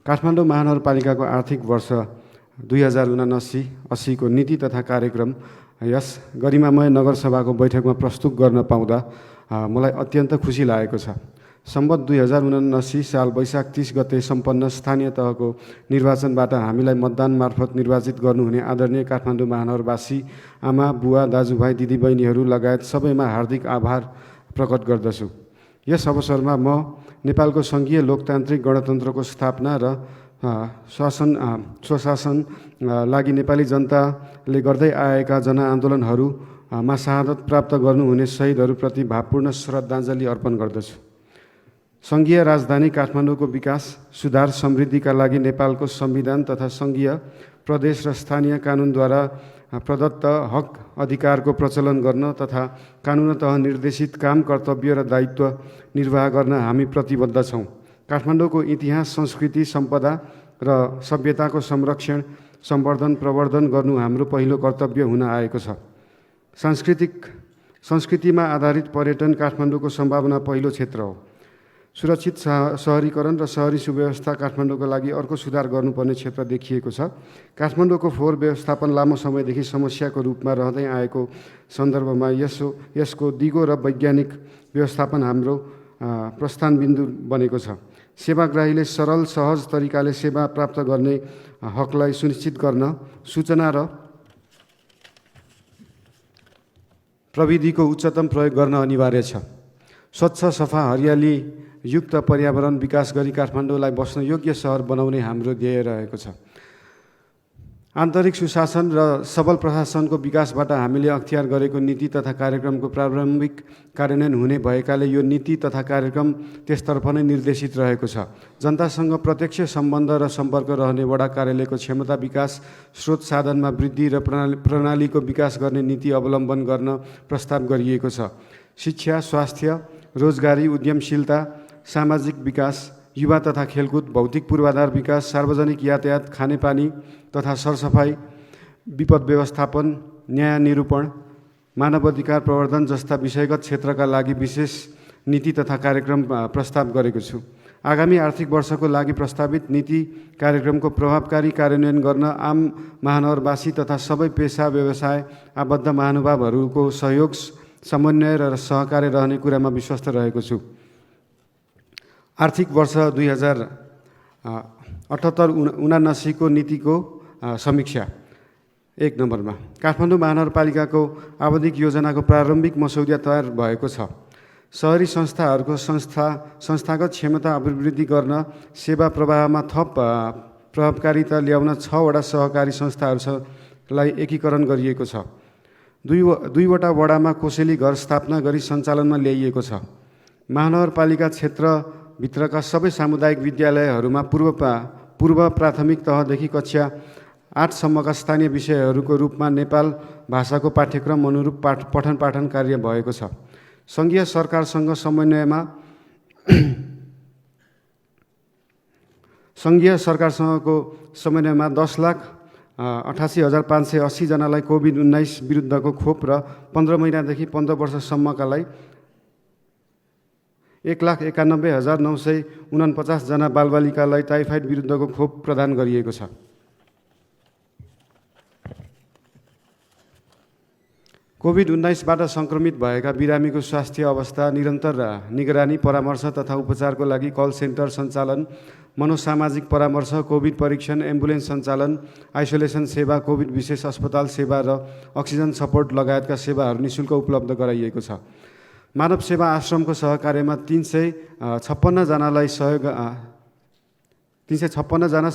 काठमाडौँ महानगरपालिकाको आर्थिक वर्ष 2079-80 को नीति तथा कार्यक्रम यस गरिमामय नगरसभाको बैठकमा प्रस्तुत गर्न पाउँदा मलाई अत्यन्त खुसी लागेको छ। सम्वत 2079 साल वैशाख 30 गते सम्पन्न स्थानीय तहको निर्वाचनबाट हामीलाई मतदान मार्फत निर्वाचित गर्नुहुने आदरणीय काठमाडौँ महानगरवासी आमा बुवा दाजुभाइ दिदीबहिनीहरू लगायत सबैमा हार्दिक आभार प्रकट गर्दछु। यस अवसरमा म नेपालको सङ्घीय लोकतान्त्रिक गणतन्त्रको स्थापना र स्वशासन लागि नेपाली जनताले गर्दै आएका जनआन्दोलनहरूमा शहादत प्राप्त गर्नुहुने शहीदहरूप्रति भावपूर्ण श्रद्धाञ्जली अर्पण गर्दछु। सङ्घीय राजधानी काठमाडौँको विकास सुधार समृद्धिका लागि नेपालको संविधान तथा सङ्घीय प्रदेश र स्थानीय कानुनद्वारा प्रदत्त हक अधिकारको प्रचलन गर्न तथा कानुनतः निर्देशित काम कर्तव्य र दायित्व निर्वाह गर्न हामी प्रतिबद्ध छौँ। काठमाडौँको इतिहास संस्कृति सम्पदा र सभ्यताको संरक्षण सम्वर्धन प्रवर्धन गर्नु हाम्रो पहिलो कर्तव्य हुन आएको छ। संस्कृतिमा आधारित पर्यटन काठमाडौँको सम्भावना पहिलो क्षेत्र हो। सुरक्षित सहरीकरण र सहरी सुव्यवस्था काठमाडौँको लागि अर्को सुधार गर्नुपर्ने क्षेत्र देखिएको छ। काठमाडौँको फोहोर व्यवस्थापन लामो समयदेखि समस्याको रूपमा रहँदै आएको सन्दर्भमा यसको दिगो र वैज्ञानिक व्यवस्थापन हाम्रो प्रस्थान बिन्दु बनेको छ। सेवाग्राहीले सरल सहज तरिकाले सेवा प्राप्त गर्ने हकलाई सुनिश्चित गर्न सूचना र प्रविधिको उच्चतम प्रयोग गर्न अनिवार्य छ। स्वच्छ सफा हरियाली युक्त पर्यावरण विकास गरी काठमाडौँलाई बस्न योग्य सहर बनाउने हाम्रो ध्येय रहेको छ। आन्तरिक सुशासन र सबल प्रशासनको विकासबाट हामीले अख्तियार गरेको नीति तथा कार्यक्रमको प्रारम्भिक कार्यान्वयन हुने भएकाले यो नीति तथा कार्यक्रम त्यसतर्फ नै निर्देशित रहेको छ। जनतासँग प्रत्यक्ष सम्बन्ध र सम्पर्क रहने वडा कार्यालयको क्षमता विकास, स्रोत साधनमा वृद्धि र प्रणालीको विकास गर्ने नीति अवलम्बन गर्न प्रस्ताव गरिएको छ। शिक्षा, स्वास्थ्य, रोजगारी, उद्यमशीलता, सामाजिक विकास, युवा तथा खेलकुद, भौतिक पूर्वाधार विकास, सार्वजनिक यातायात, खानेपानी तथा सरसफाई, विपद व्यवस्थापन, न्याय निरूपण, मानवाधिकार प्रवर्धन जस्ता विषयगत क्षेत्रका लागि विशेष नीति तथा कार्यक्रम प्रस्ताव गरेको छु। आगामी आर्थिक वर्षको लागि प्रस्तावित नीति कार्यक्रमको प्रभावकारी कार्यान्वयन गर्न आम महानगरवासी तथा सबै पेसा व्यवसाय आबद्ध महानुभावहरूको सहयोग, समन्वय र सहकार्य रहने कुरामा विश्वस्त रहेको छु। आर्थिक वर्ष 2078-79 को नीतिको समीक्षा 1 नम्बरमा काठमाडौँ महानगरपालिकाको आवधिक योजनाको प्रारम्भिक मसौदा तयार भएको छ। सहरी संस्थाहरूको संस्थागत क्षमता अभिवृद्धि गर्न सेवा प्रवाहमा थप प्रभावकारिता ल्याउन 6 वटा सहकारी संस्थाहरूलाई एकीकरण गरिएको छ। दुईवटा वडामा कोसेली घर स्थापना गरी सञ्चालनमा ल्याइएको छ। महानगरपालिका क्षेत्रभित्रका सबै सामुदायिक विद्यालयहरूमा पूर्व प्राथमिक तहदेखि कक्षा 8 सम्मका स्थानीय विषयहरूको रूपमा नेपाल भाषाको पाठ्यक्रम अनुरूप पठन पाठन कार्य भएको छ। सङ्घीय सरकारसँग समन्वयमा 10,88,580 जनालाई कोभिड-19 विरुद्धको खोप र 15 महिनादेखि 15 वर्षसम्मकालाई 1,91,949 जना बालबालिकालाई टाइफाइड विरुद्धको खोप प्रदान गरिएको छ। कोभिड-19बाट सङ्क्रमित भएका बिरामीको स्वास्थ्य अवस्था निरन्तर निगरानी, परामर्श तथा उपचारको लागि कल सेन्टर सञ्चालन, मनोसामाजिक परामर्श, कोभिड परीक्षण, एम्बुलेन्स सञ्चालन, आइसोलेसन सेवा, कोभिड विशेष अस्पताल सेवा र अक्सिजन सपोर्ट लगायतका सेवाहरू निःशुल्क उपलब्ध गराइएको छ। मानव सेवा आश्रमको सहकार्यमा 356 जना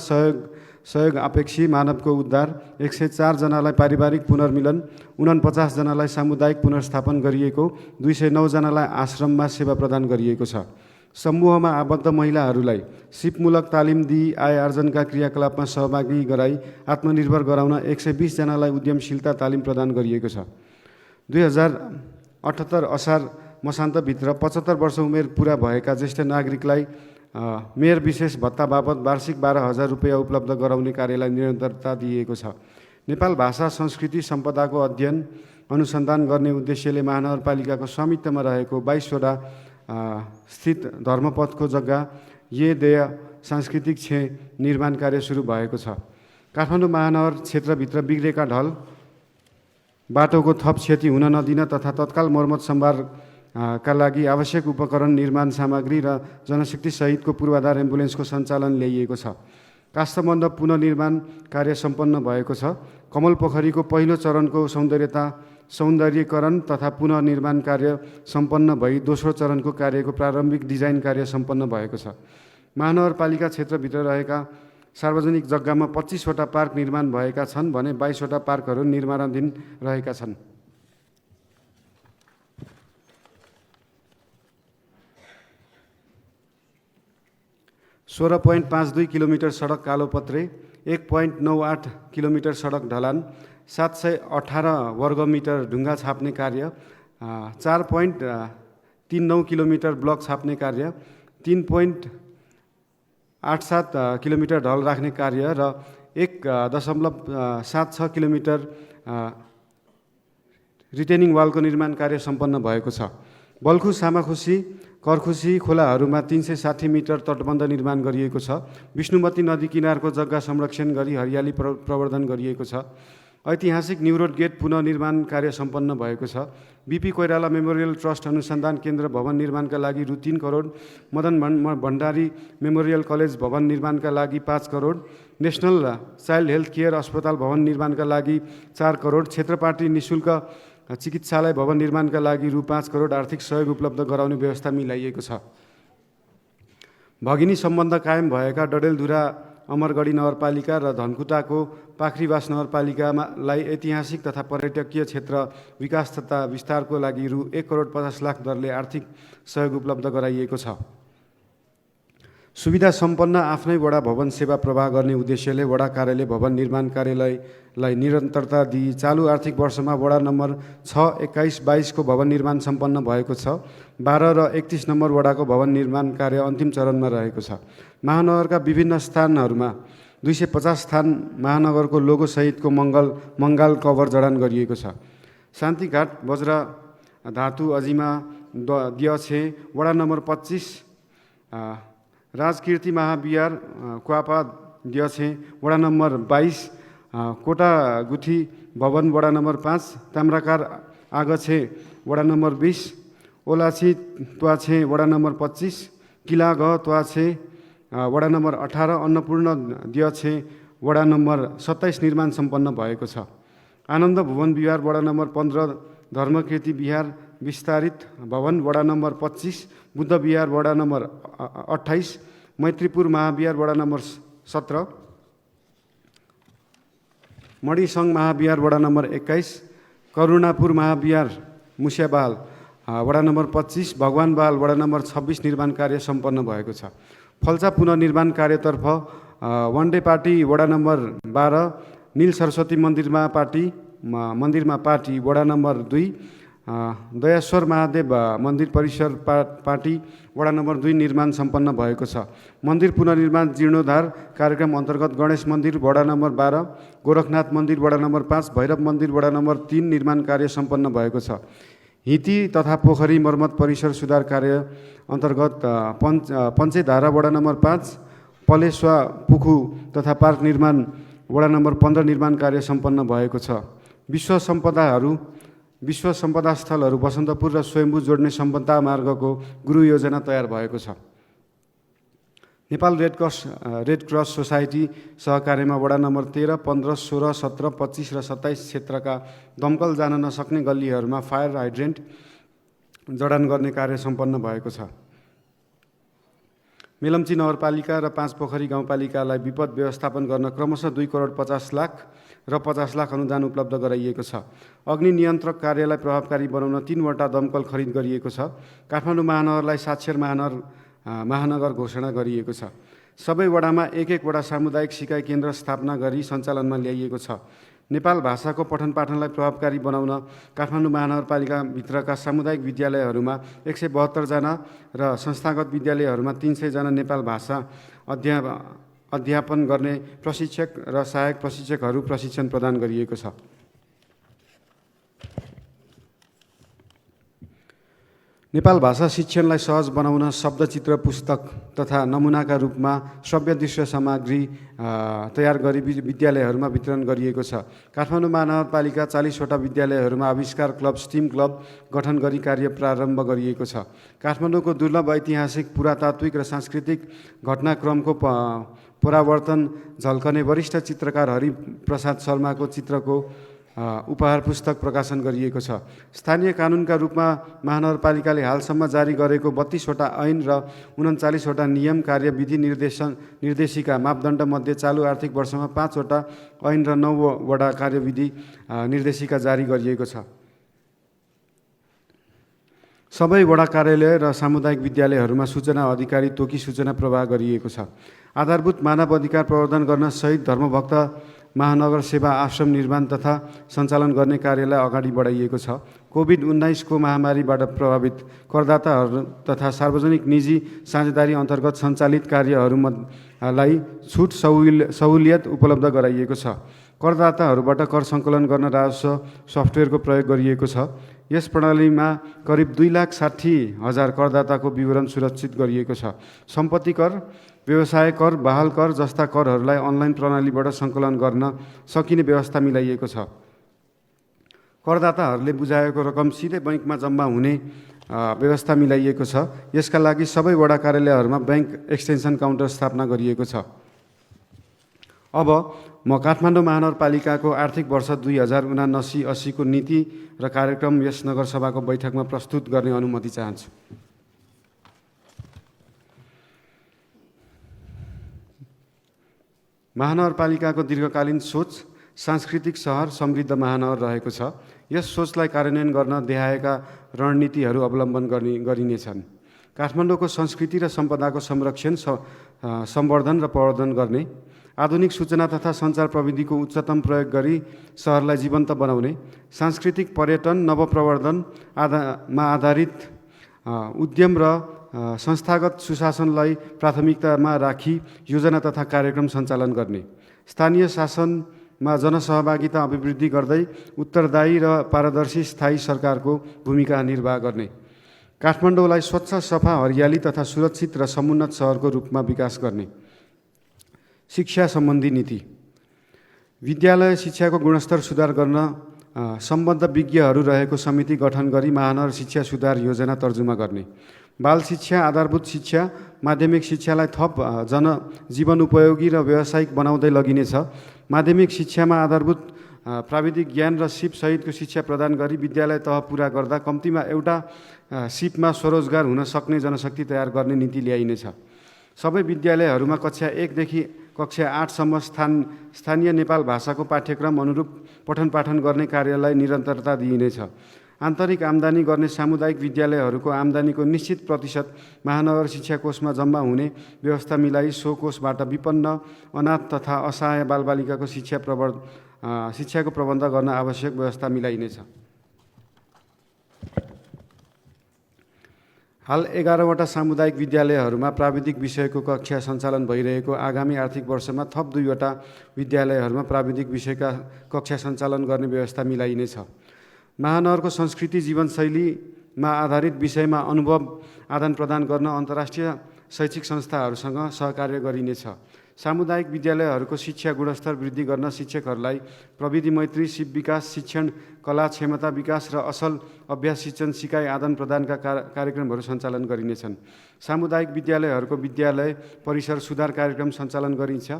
सहयोग अपेक्षी मानवको उद्धार, 104 जनालाई पारिवारिक पुनर्मिलन, 49 जनालाई सामुदायिक पुनर्स्थापन गरिएको, 209 जनालाई आश्रममा सेवा प्रदान गरिएको छ। समूहमा आबद्ध महिलाहरूलाई सिपमूलक तालिम दिई आय आर्जनका क्रियाकलापमा सहभागी गराई आत्मनिर्भर गराउन 120 जनालाई उद्यमशीलता तालिम प्रदान गरिएको छ। 2078 असार मसान्तभित्र 75 वर्ष उमेर पुरा भएका ज्येष्ठ नागरिकलाई मेयर विशेष भत्ता बाबत वार्षिक 12,000 रुपियाँ उपलब्ध गराउने कार्यलाई निरन्तरता दिएको छ। नेपाल भाषा संस्कृति सम्पदाको अध्ययन अनुसन्धान गर्ने उद्देश्यले महानगरपालिकाको स्वामित्वमा रहेको 22 वटा स्थित धर्मपथको जग्गा ये देय सांस्कृतिक निर्माण कार्य सुरु भएको छ। काठमाडौँ महानगर क्षेत्रभित्र बिग्रेका ढल बाटोको थप क्षति हुन नदिन तथा तत्काल मर्मत सम्भार का लागि आवश्यक उपकरण, निर्माण सामग्री र जनशक्ति सहितको पूर्वाधार एम्बुलेन्सको सञ्चालन ल्याइएको छ। काष्ठमण्डप पुनर्निर्माण कार्य सम्पन्न भएको छ। कमल पोखरीको पहिलो चरणको सौन्दर्यीकरण तथा पुनर्निर्माण कार्य सम्पन्न भई दोस्रो चरणको कार्यको प्रारम्भिक डिजाइन कार्य सम्पन्न भएको छ। महानगरपालिका क्षेत्रभित्र रहेका सार्वजनिक जग्गामा 25 वटा पार्क निर्माण भएका छन् भने 22 वटा पार्कहरू निर्माणाधीन रहेका छन्। ₹16.52 किलोमिटर सडक कालोपत्रे, 1.98 किलोमिटर सडक ढलान, 718 वर्गमिटर ढुङ्गा छाप्ने कार्य, 4.39 किलोमिटर ब्लक छाप्ने कार्य, 3.87 किलोमिटर ढल राख्ने कार्य र 1.76 किलोमिटर रिटेनिङ वालको निर्माण कार्य सम्पन्न भएको छ। बल्खु, सामाखुसी, करखुसी खोलाहरूमा 360 मिटर तटबन्ध निर्माण गरिएको छ। विष्णुमती नदी किनारको जग्गा संरक्षण गरी हरियाली प्रवर्धन गरिएको छ। ऐतिहासिक न्युरोड गेट पुनर्निर्माण कार्य सम्पन्न भएको छ। बीपी कोइराला मेमोरियल ट्रस्ट अनुसन्धान केन्द्र भवन निर्माणका लागि रु 3 करोड, मदन भण्डारी मेमोरियल कलेज भवन निर्माणका लागि 5 crore, national child health care अस्पताल भवन निर्माणका लागि 4 करोड, क्षेत्रपाटी निःशुल्क चिकित्सालय भवन निर्माणका लागि रु 5 करोड आर्थिक सहयोग उपलब्ध गराउने व्यवस्था मिलाइएको छ। भगिनी सम्बन्ध कायम भएका डडेलधुरा अमरगढी नगरपालिका र धनकुटाको पाखरीवास नगरपालिकालाई ऐतिहासिक तथा पर्यटकीय क्षेत्र विकास तथा विस्तारको लागि रु 1 करोड 50 लाख दरले आर्थिक सहयोग उपलब्ध गराइएको छ। सुविधा सम्पन्न आफ्नै वडा भवन सेवा प्रवाह गर्ने उद्देश्यले वडा कार्यालय भवन निर्माण कार्यालयलाई निरन्तरता दिई चालु आर्थिक वर्षमा वडा नम्बर 6, 21, 22 को भवन निर्माण सम्पन्न भएको छ। 12 र 31 नम्बर वडाको भवन निर्माण कार्य अन्तिम चरणमा रहेको छ। महानगरका विभिन्न स्थानहरूमा 250 स्थान महानगरको लोगो सहितको मङ्गाल कभर जडान गरिएको छ। शान्तिघाट, बज्रा धातु, अजिमा, दियछे, वडा नम्बर 25, राजकीर्ति महाविहार, क्वापा, दियछे, वडा नम्बर 22, कोटागुठी भवन, वडा नम्बर 5, ताम्राकार आगछे, वडा नम्बर 20, ओलाछी त्वाछे, वडा नम्बर 25, किलाग त्वाछे, वडा नम्बर 18, अन्नपूर्ण दियछे, वडा नम्बर 27 निर्माण सम्पन्न भएको छ। आनन्द भुवन विहार, वडा नम्बर 15, धर्मकीर्ति विहार विस्तारित भवन, वडा नम्बर 25, बुद्ध विहार, वडा नम्बर 28, मैत्रीपुर महाविहार, वडा नम्बर 17, मणिसङ्घ महाविहार, वडा नम्बर 21, करुणापुर महाविहार मुस्याबाल, वडा नम्बर 25, भगवानबाल, वडा नम्बर 26 निर्माण कार्य सम्पन्न भएको छ। फल्चा पुनर्निर्माण कार्यतर्फ वनडे पार्टी, वडा नम्बर 12, नील सरस्वती मन्दिरमा पार्टी, वडा नम्बर 2, दयाश्वर महादेव मन्दिर परिसर पार्टी, वडा नम्बर 2 निर्माण सम्पन्न भएको छ। मन्दिर पुनर्निर्माण जीर्णोद्धार कार्यक्रम अन्तर्गत गणेश मन्दिर, वडा नम्बर 12, गोरखनाथ मन्दिर, वडा नम्बर 5, भैरव मन्दिर, वडा नम्बर 3 निर्माण कार्य सम्पन्न भएको छ। हिती तथा पोखरी मर्मत परिसर सुधार कार्य अन्तर्गत पञ्चेधारा, वडा नम्बर 5, पलेस्वा पुखु तथा पार्क निर्माण, वडा नम्बर 15 निर्माण कार्य सम्पन्न भएको छ। विश्व सम्पदा स्थलहरू बसन्तपुर र स्वयम्भू जोड्ने सम्पदा मार्गको गुरु योजना तयार भएको छ। नेपाल रेड क्रस सोसाइटी सहकार्यमा वडा नम्बर 13, 15, 16, 17, 25 र 27 क्षेत्रका दमकल जान नसक्ने गल्लीहरूमा फायर हाइड्रेन्ट जडान गर्ने कार्य सम्पन्न भएको छ। मेलम्ची नगरपालिका र 5 पोखरी गाउँपालिकालाई विपद व्यवस्थापन गर्न क्रमशः 2 करोड 50 लाख र 50 लाख अनुदान उपलब्ध गराइएको छ। अग्नि नियन्त्रक कार्यलाई प्रभावकारी बनाउन 3 वटा दमकल खरिद गरिएको छ। काठमाडौँ महानगरलाई साक्षर महानगर घोषणा गरिएको छ। सबै वडामा 1-1 वटा सामुदायिक सिकाइ केन्द्र स्थापना गरी सञ्चालनमा ल्याइएको छ। नेपाल भाषाको पठन पाठनलाई प्रभावकारी बनाउन काठमाडौँ महानगरपालिकाभित्रका सामुदायिक विद्यालयहरूमा 172 जना र संस्थागत विद्यालयहरूमा 300 जना नेपाल भाषा अध्यापन गर्ने प्रशिक्षक र सहायक प्रशिक्षकहरू प्रशिक्षण प्रदान गरिएको छ। नेपाल भाषा शिक्षणलाई सहज बनाउन शब्दचित्र पुस्तक तथा नमुनाका रूपमा श्रव्य दृश्य सामग्री तयार गरी विद्यालयहरूमा वितरण गरिएको छ। काठमाडौँ महानगरपालिका 40वटा विद्यालयहरूमा आविष्कार क्लब, स्टिम क्लब गठन गरी कार्य प्रारम्भ गरिएको छ। काठमाडौँको दुर्लभ ऐतिहासिक, पुरातात्विक र सांस्कृतिक घटनाक्रमको परावर्तन झल्कने वरिष्ठ चित्रकार हरिप्रसाद शर्माको चित्रको उपहार पुस्तक प्रकाशन गरिएको छ। स्थानीय कानुनका रूपमा महानगरपालिकाले हालसम्म जारी गरेको 32वटा ऐन र 39वटा नियम, कार्यविधि, निर्देशिका, मापदण्डमध्ये चालु आर्थिक वर्षमा 5वटा ऐन र 9वटा कार्यविधि निर्देशिका जारी गरिएको छ। सबै वडा कार्यालय र सामुदायिक विद्यालयहरूमा सूचना अधिकारी तोकी सूचना प्रवाह गरिएको छ। आधारभूत मानव अधिकार प्रवर्धन गर्न सहित धर्मभक्त महानगर सेवा आश्रम निर्माण तथा सञ्चालन गर्ने कार्यलाई अगाडि बढाइएको छ। कोभिड-19 को महामारीबाट प्रभावित करदाताहरू तथा सार्वजनिक निजी साझेदारी अन्तर्गत सञ्चालित कार्यहरूलाई छुट सहुलियत उपलब्ध गराइएको छ। करदाताहरूबाट कर सङ्कलन गर्न राजस्व सफ्टवेयरको प्रयोग गरिएको छ। यस प्रणालीमा करिब 2,60,000 करदाताको विवरण सुरक्षित गरिएको छ। सम्पत्ति कर, व्यवसाय कर, बहाल कर जस्ता करहरूलाई अनलाइन प्रणालीबाट सङ्कलन गर्न सकिने व्यवस्था मिलाइएको छ। करदाताहरूले बुझाएको रकम सिधै बैङ्कमा जम्मा हुने व्यवस्था मिलाइएको छ। यसका लागि सबै वडा कार्यालयहरूमा ब्याङ्क एक्सटेन्सन काउन्टर स्थापना गरिएको छ। अब म काठमाडौँ महानगरपालिकाको आर्थिक वर्ष 2079-80 को नीति र कार्यक्रम यस नगरसभाको बैठकमा प्रस्तुत गर्ने अनुमति चाहन्छु। महानगरपालिकाको दीर्घकालीन सोच सांस्कृतिक सहर, समृद्ध महानगर रहेको छ। यस सोचलाई कार्यान्वयन गर्न देखाएका रणनीतिहरू अवलम्बन गरिनेछन्। काठमाडौँको संस्कृति र सम्पदाको संरक्षण, सम्वर्धन र प्रवर्धन गर्ने, आधुनिक सूचना तथा सञ्चार प्रविधिको उच्चतम प्रयोग गरी सहरलाई जीवन्त बनाउने, सांस्कृतिक पर्यटन, नवप्रवर्धनमा आधारित उद्यम र संस्थागत सुशासनलाई प्राथमिकतामा राखी योजना तथा कार्यक्रम सञ्चालन गर्ने, स्थानीय शासनमा जनसहभागिता अभिवृद्धि गर्दै उत्तरदायी र पारदर्शी स्थायी सरकारको भूमिका निर्वाह गर्ने, काठमाडौँलाई स्वच्छ, सफा, हरियाली तथा सुरक्षित र समुन्नत सहरको रूपमा विकास गर्ने, शिक्षा सम्बन्धी नीति, विद्यालय शिक्षाको गुणस्तर सुधार गर्न सम्बद्ध विज्ञहरू रहेको समिति गठन गरी महानगर शिक्षा सुधार योजना तर्जुमा गर्ने, बाल शिक्षा, आधारभूत शिक्षा, माध्यमिक शिक्षालाई थप जीवन उपयोगी र व्यावसायिक बनाउँदै लगिनेछ। माध्यमिक शिक्षामा आधारभूत प्राविधिक ज्ञान र सिप सहितको शिक्षा प्रदान गरी विद्यालय तह पुरा गर्दा कम्तीमा एउटा सिपमा स्वरोजगार हुन सक्ने जनशक्ति तयार गर्ने नीति ल्याइनेछ। सबै विद्यालयहरूमा कक्षा 1 देखि कक्षा 8 सम्म स्थानीय नेपाल भाषाको पाठ्यक्रम अनुरूप पठन पाठन गर्ने कार्यलाई निरन्तरता दिइनेछ। आन्तरिक आम्दानी गर्ने सामुदायिक विद्यालयहरूको आम्दानीको निश्चित प्रतिशत महानगर शिक्षा कोषमा जम्मा हुने व्यवस्था मिलाई सो कोषबाट विपन्न, अनाथ तथा असहाय बालबालिकाको शिक्षाको प्रबन्ध गर्न आवश्यक व्यवस्था मिलाइनेछ। हाल 11वटा सामुदायिक विद्यालयहरूमा प्राविधिक विषयको कक्षा सञ्चालन भइरहेको आगामी आर्थिक वर्षमा थप 2वटा विद्यालयहरूमा प्राविधिक विषयका कक्षा सञ्चालन गर्ने व्यवस्था मिलाइनेछ। महानगरको संस्कृति, जीवनशैलीमा आधारित विषयमा अनुभव आदान प्रदान गर्न अन्तर्राष्ट्रिय शैक्षिक संस्थाहरूसँग सहकार्य गरिनेछ। सामुदायिक विद्यालयहरूको शिक्षा गुणस्तर वृद्धि गर्न शिक्षकहरूलाई प्रविधि मैत्री, सिप विकास, शिक्षण कला, क्षमता विकास र असल अभ्यास शिक्षण सिकाइ आदान प्रदानका कार्यक्रमहरू सञ्चालन गरिनेछन्। सामुदायिक विद्यालयहरूको विद्यालय परिसर सुधार कार्यक्रम सञ्चालन गरिन्छ।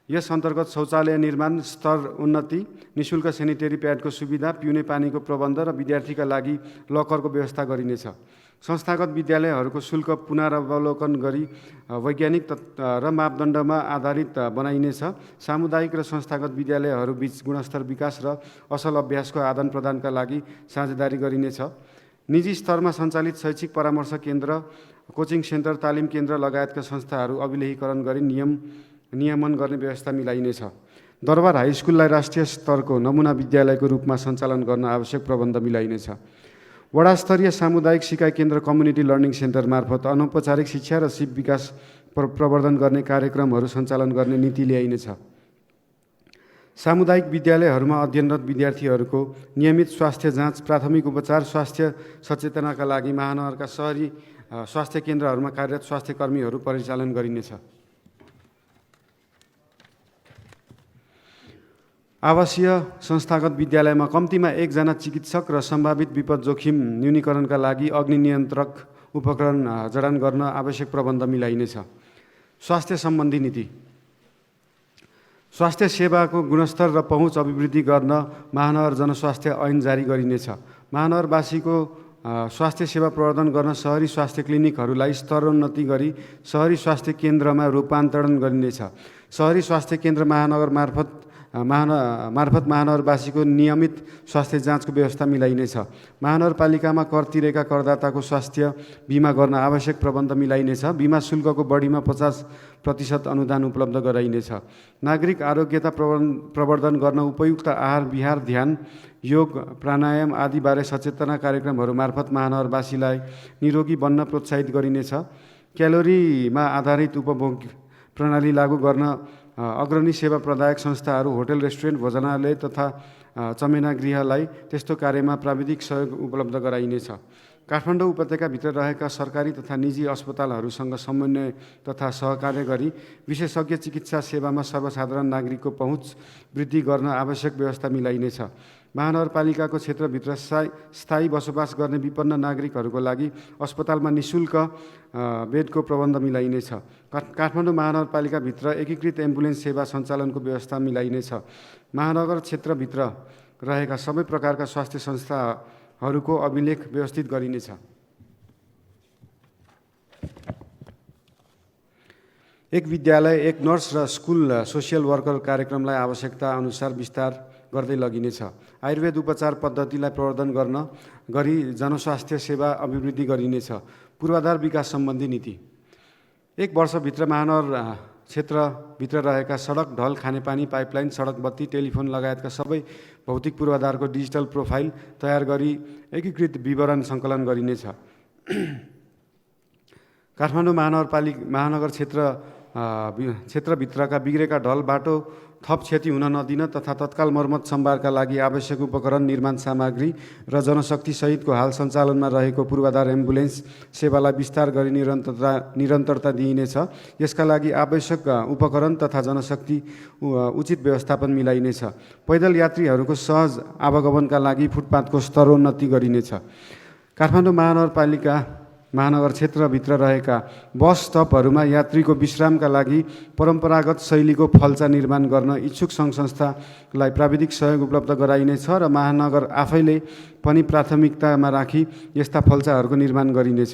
यस अन्तर्गत शौचालय निर्माण, स्तर उन्नति, निःशुल्क सेनिटरी प्याडको सुविधा, पिउने पानीको प्रबन्ध र विद्यार्थीका लागि लकरको व्यवस्था गरिनेछ। संस्थागत विद्यालयहरूको शुल्क पुनरावलोकन गरी वैज्ञानिक र मापदण्डमा आधारित बनाइनेछ। सामुदायिक र संस्थागत विद्यालयहरू बीच गुणस्तर विकास र असल अभ्यासको आदान प्रदानका लागि साझेदारी गरिनेछ। निजी स्तरमा सञ्चालित शैक्षिक परामर्श केन्द्र, कोचिङ सेन्टर, तालिम केन्द्र लगायतका संस्थाहरू अभिलेखीकरण गरी नियमन गर्ने व्यवस्था मिलाइनेछ। दरबार हाई स्कुललाई राष्ट्रिय स्तरको नमुना विद्यालयको रूपमा सञ्चालन गर्न आवश्यक प्रबन्ध मिलाइनेछ। वडास्तरीय सामुदायिक सिकाइ केन्द्र, कम्युनिटी लर्निङ सेन्टर मार्फत अनौपचारिक शिक्षा र सिप विकास प्रवर्धन गर्ने कार्यक्रमहरू सञ्चालन गर्ने नीति ल्याइनेछ। सामुदायिक विद्यालयहरूमा अध्ययनरत विद्यार्थीहरूको नियमित स्वास्थ्य जाँच, प्राथमिक उपचार, स्वास्थ्य सचेतनाका लागि महानगरका सहरी स्वास्थ्य केन्द्रहरूमा कार्यरत स्वास्थ्य कर्मीहरू परिचालन गरिनेछ। आवासीय संस्थागत विद्यालयमा कम्तीमा 1 जना चिकित्सक र सम्भावित विपद जोखिम न्यूनीकरणका लागि अग्नि नियन्त्रक उपकरण जडान गर्न आवश्यक प्रबन्ध मिलाइनेछ। स्वास्थ्य सम्बन्धी नीति। स्वास्थ्य सेवाको गुणस्तर र पहुँच अभिवृद्धि गर्न महानगर जनस्वास्थ्य ऐन जारी गरिनेछ। महानगरवासीको स्वास्थ्य सेवा प्रवर्धन गर्न सहरी स्वास्थ्य क्लिनिकहरूलाई स्तरोन्नति गरी सहरी स्वास्थ्य केन्द्रमा रूपान्तरण गरिनेछ। सहरी स्वास्थ्य केन्द्र मार्फत महानगरवासीको नियमित स्वास्थ्य जाँचको व्यवस्था मिलाइनेछ। महानगरपालिकामा कर तिरेका करदाताको स्वास्थ्य बिमा गर्न आवश्यक प्रबन्ध मिलाइनेछ। बिमा शुल्कको बढीमा 50% अनुदान उपलब्ध गराइनेछ। नागरिक आरोग्यता प्रवर्धन गर्न उपयुक्त आहार विहार, ध्यान, योग, प्राणायाम आदिबारे सचेतना कार्यक्रमहरू मार्फत महानगरवासीलाई निरोगी बन्न प्रोत्साहित गरिनेछ। क्यालोरीमा आधारित उपभोग प्रणाली लागू गर्न अग्रणी सेवा प्रदायक संस्थाहरू, होटल, रेस्टुरेन्ट, भोजनालय तथा चमेना गृहलाई त्यस्तो कार्यमा प्राविधिक सहयोग उपलब्ध गराइनेछ। काठमाडौँ उपत्यकाभित्र रहेका सरकारी तथा निजी अस्पतालहरूसँग समन्वय तथा सहकार्य गरी विशेषज्ञ चिकित्सा सेवामा सर्वसाधारण नागरिकको पहुँच वृद्धि गर्न आवश्यक व्यवस्था मिलाइनेछ। महानगरपालिकाको क्षेत्रभित्र स्थायी बसोबास गर्ने विपन्न नागरिकहरूको लागि अस्पतालमा निःशुल्क बेडको प्रबन्ध मिलाइनेछ। काठमाडौँ महानगरपालिकाभित्र एकीकृत एम्बुलेन्स सेवा सञ्चालनको व्यवस्था मिलाइनेछ। महानगर क्षेत्रभित्र रहेका सबै प्रकारका स्वास्थ्य संस्थाहरूको अभिलेख व्यवस्थित गरिनेछ। एक विद्यालय, एक नर्स र स्कुल सोसियल वर्कर कार्यक्रमलाई आवश्यकता अनुसार विस्तार गर्दै लगिनेछ। आयुर्वेद उपचार पद्धतिलाई प्रवर्धन गर्न गरी जनस्वास्थ्य सेवा अभिवृद्धि गरिनेछ। पूर्वाधार विकास सम्बन्धी नीति। 1 वर्षभित्र महानगर क्षेत्रभित्र रहेका सडक, ढल, खानेपानी, पाइपलाइन, सडक, बत्ती, टेलिफोन लगायतका सबै भौतिक पूर्वाधारको डिजिटल प्रोफाइल तयार गरी एकीकृत विवरण सङ्कलन गरिनेछ। काठमाडौँ महानगर क्षेत्रभित्रका बिग्रेका ढल, बाटो थप क्षति हुन नदिन तथा तत्काल मर्मत सम्भारका लागि आवश्यक उपकरण, निर्माण सामग्री र जनशक्ति सहितको हाल सञ्चालनमा रहेको पूर्वाधार एम्बुलेन्स सेवालाई विस्तार गरी निरन्तरता दिइनेछ। यसका लागि आवश्यक उपकरण तथा जनशक्ति उचित व्यवस्थापन मिलाइनेछ। पैदल यात्रीहरूको सहज आवागमनका लागि फुटपाथको स्तरोन्नति गरिनेछ। काठमाडौँ महानगर क्षेत्रभित्र रहेका बस स्टपहरूमा यात्रीको विश्रामका लागि परम्परागत शैलीको फल्चा निर्माण गर्न इच्छुक सङ्घ संस्थालाई प्राविधिक सहयोग उपलब्ध गराइनेछ र महानगर आफैले पनि प्राथमिकतामा राखी यस्ता फल्चाहरूको निर्माण गरिनेछ।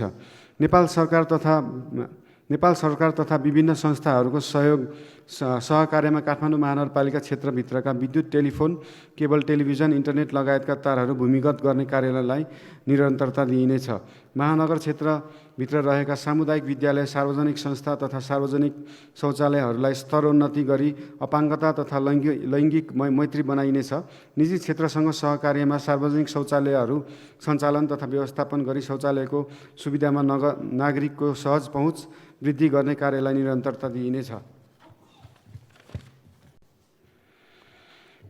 नेपाल सरकार तथा विभिन्न संस्थाहरूको सहकार्यमा काठमाडौँ महानगरपालिका क्षेत्रभित्रका विद्युत, टेलिफोन, केबल टेलिभिजन, इन्टरनेट लगायतका तारहरू भूमिगत गर्ने कार्यलाई निरन्तरता दिइनेछ। महानगर क्षेत्रभित्र रहेका सामुदायिक विद्यालय, सार्वजनिक संस्था तथा सार्वजनिक शौचालयहरूलाई स्तरोन्नति गरी अपाङ्गता तथा लैङ्गिक मैत्री बनाइनेछ। निजी क्षेत्रसँग सहकार्यमा सार्वजनिक शौचालयहरू सञ्चालन तथा व्यवस्थापन गरी शौचालयको सुविधामा नागरिकको सहज पहुँच वृद्धि गर्ने कार्यलाई निरन्तरता दिइनेछ।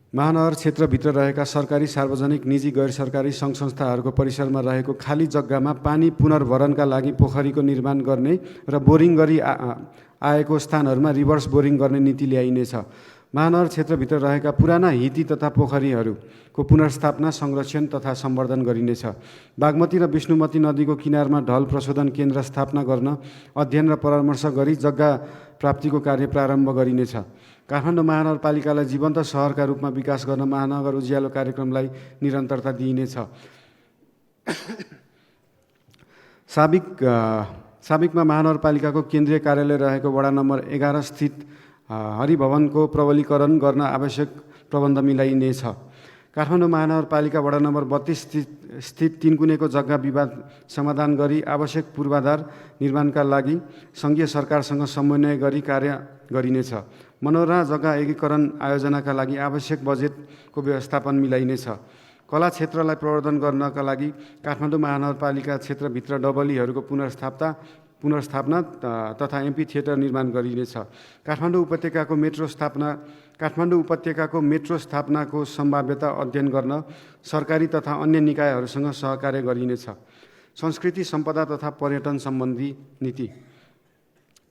महानगर क्षेत्रभित्र रहेका सरकारी, सार्वजनिक, निजी, गैर सरकारी सङ्घ संस्थाहरूको परिसरमा रहेको खाली जग्गामा पानी पुनर्भरणका लागि पोखरीको निर्माण गर्ने र बोरिङ गरी आएको स्थानहरूमा रिभर्स बोरिङ गर्ने नीति ल्याइनेछ। महानगर क्षेत्रभित्र रहेका पुराना हिती तथा पोखरीहरूको पुनर्स्थापना, संरक्षण तथा सम्वर्धन गरिनेछ। बागमती र विष्णुमती नदीको किनारमा ढल प्रशोधन केन्द्र स्थापना गर्न अध्ययन र परामर्श गरी जग्गा प्राप्तिको कार्य प्रारम्भ गरिनेछ। काठमाडौँ महानगरपालिकालाई जीवन्त सहरका रूपमा विकास गर्न महानगर उज्यालो कार्यक्रमलाई निरन्तरता दिइनेछ। साबिकमा महानगरपालिकाको केन्द्रीय कार्यालय रहेको वडा नम्बर 11 स्थित हरिभवनको प्रबलीकरण गर्न आवश्यक प्रबन्ध मिलाइनेछ। काठमाडौँ महानगरपालिका वडा नम्बर 32 स्थित तिनकुनेको जग्गा विवाद समाधान गरी आवश्यक पूर्वाधार निर्माणका लागि सङ्घीय सरकारसँग समन्वय गरी कार्य गरिनेछ। मनोरहा जग्गा एकीकरण आयोजनाका लागि आवश्यक बजेटको व्यवस्थापन मिलाइनेछ। कला क्षेत्रलाई प्रवर्धन गर्नका लागि काठमाडौँ महानगरपालिका क्षेत्रभित्र डबलीहरूको पुनर्स्थापना तथा एम्पी थिएटर निर्माण गरिनेछ। काठमाडौँ उपत्यकाको मेट्रो स्थापनाको सम्भाव्यता अध्ययन गर्न सरकारी तथा अन्य निकायहरूसँग सहकार्य गरिनेछ। संस्कृति सम्पदा तथा पर्यटन सम्बन्धी नीति।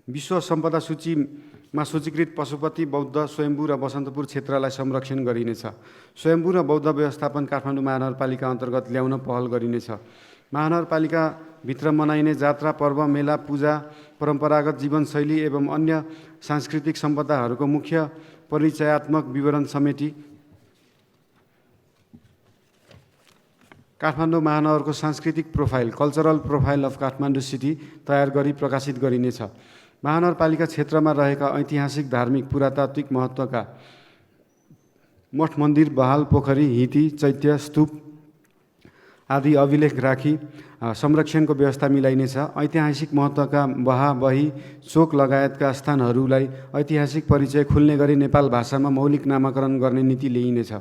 विश्व सम्पदा सूचीमा सूचीकृत पशुपति, बौद्ध, स्वयम्भू र बसन्तपुर क्षेत्रलाई संरक्षण गरिनेछ। स्वयम्भू र बौद्ध व्यवस्थापन काठमाडौँ महानगरपालिका अन्तर्गत ल्याउन पहल गरिनेछ। महानगरपालिकाभित्र मनाइने जात्रा, पर्व, मेला, पूजा, परम्परागत जीवनशैली एवं अन्य सांस्कृतिक सम्पदाहरूको मुख्य परिचयात्मक विवरण समेटी काठमाडौँ महानगरको सांस्कृतिक profile, cultural profile of Kathmandu city तयार गरी प्रकाशित गरिनेछ। महानगरपालिका क्षेत्रमा रहेका ऐतिहासिक, धार्मिक, पुरातात्विक महत्त्वका मठ मन्दिर, बहाल, पोखरी, हिती, चैत्य, स्तूप आदि अभिलेख राखी संरक्षणको व्यवस्था मिलाइनेछ। ऐतिहासिक महत्त्वका बहा, बही, चोक लगायतका स्थानहरूलाई ऐतिहासिक परिचय खुल्ने गरी नेपाल भाषामा मौलिक नामाकरण गर्ने नीति ल्याइनेछ।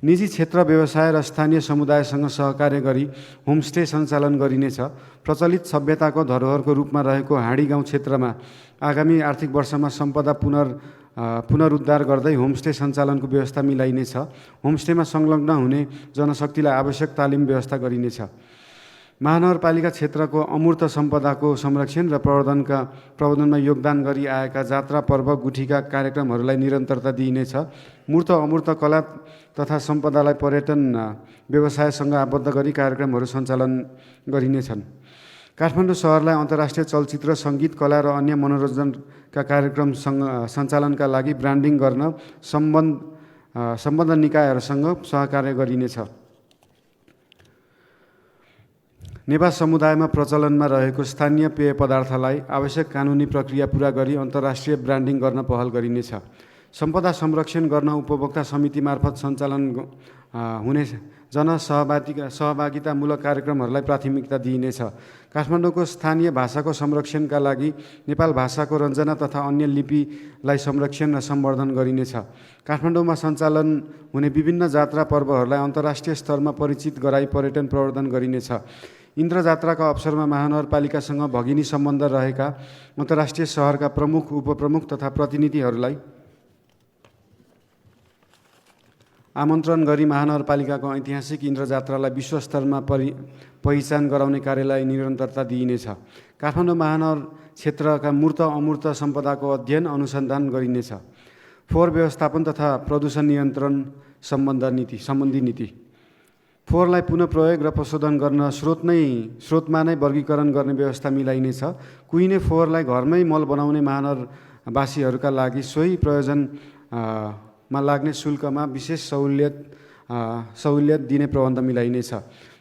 निजी क्षेत्र, व्यवसाय र स्थानीय समुदायसँग सहकार्य गरी होमस्टे सञ्चालन गरिनेछ। प्रचलित सभ्यताको धरोहरको रूपमा रहेको हाँडी गाउँ क्षेत्रमा आगामी आर्थिक वर्षमा सम्पदा पुनरुद्धार गर्दै होमस्टे सञ्चालनको व्यवस्था मिलाइनेछ। होमस्टेमा संलग्न हुने जनशक्तिलाई आवश्यक तालिम व्यवस्था गरिनेछ। महानगरपालिका क्षेत्रको अमूर्त सम्पदाको संरक्षण र प्रवर्धनमा योगदान गरी आएका जात्रा, पर्व, गुठीका कार्यक्रमहरूलाई निरन्तरता दिइनेछ। मूर्त अमूर्त कला तथा सम्पदालाई पर्यटन व्यवसायसँग आबद्ध गरी कार्यक्रमहरू सञ्चालन गरिनेछन्। काठमाडौँ सहरलाई अन्तर्राष्ट्रिय चलचित्र, सङ्गीत, कला र अन्य मनोरञ्जनका कार्यक्रम सञ्चालनका लागि ब्रान्डिङ गर्न सम्बद्ध निकायहरूसँग सहकार्य गरिनेछ। नेवार समुदायमा प्रचलनमा रहेको स्थानीय पेय पदार्थलाई आवश्यक कानुनी प्रक्रिया पूरा गरी अन्तर्राष्ट्रिय ब्रान्डिङ गर्न पहल गरिनेछ। सम्पदा संरक्षण गर्न उपभोक्ता समिति मार्फत सञ्चालन हुने सहभागितामूलक कार्यक्रमहरूलाई प्राथमिकता दिइनेछ। काठमाडौँको स्थानीय भाषाको संरक्षणका लागि नेपाल भाषाको रञ्जना तथा अन्य लिपिलाई संरक्षण र सम्वर्धन गरिनेछ। काठमाडौँमा सञ्चालन हुने विभिन्न जात्रा, पर्वहरूलाई अन्तर्राष्ट्रिय स्तरमा परिचित गराई पर्यटन प्रवर्धन गरिनेछ। इन्द्र जात्राका अवसरमा महानगरपालिकासँग भगिनी सम्बन्ध रहेका अन्तर्राष्ट्रिय सहरका प्रमुख, उपप्रमुख तथा प्रतिनिधिहरूलाई आमन्त्रण गरी महानगरपालिकाको ऐतिहासिक इन्द्र जात्रालाई विश्वस्तरमा पहिचान गराउने कार्यलाई निरन्तरता दिइनेछ। काठमाडौँ महानगर क्षेत्रका मूर्त अमूर्त सम्पदाको अध्ययन, अनुसन्धान गरिनेछ। फोहोर व्यवस्थापन तथा प्रदूषण नियन्त्रण सम्बन्धी नीति। फोहोरलाई पुनः प्रयोग र प्रशोधन गर्न स्रोतमा नै वर्गीकरण गर्ने व्यवस्था मिलाइनेछ। कुहिने फोहोरलाई घरमै मल बनाउने महानगरवासीहरूका लागि सोही प्रयोजनमा लाग्ने शुल्कमा विशेष सहुलियत दिने प्रबन्ध मिलाइनेछ।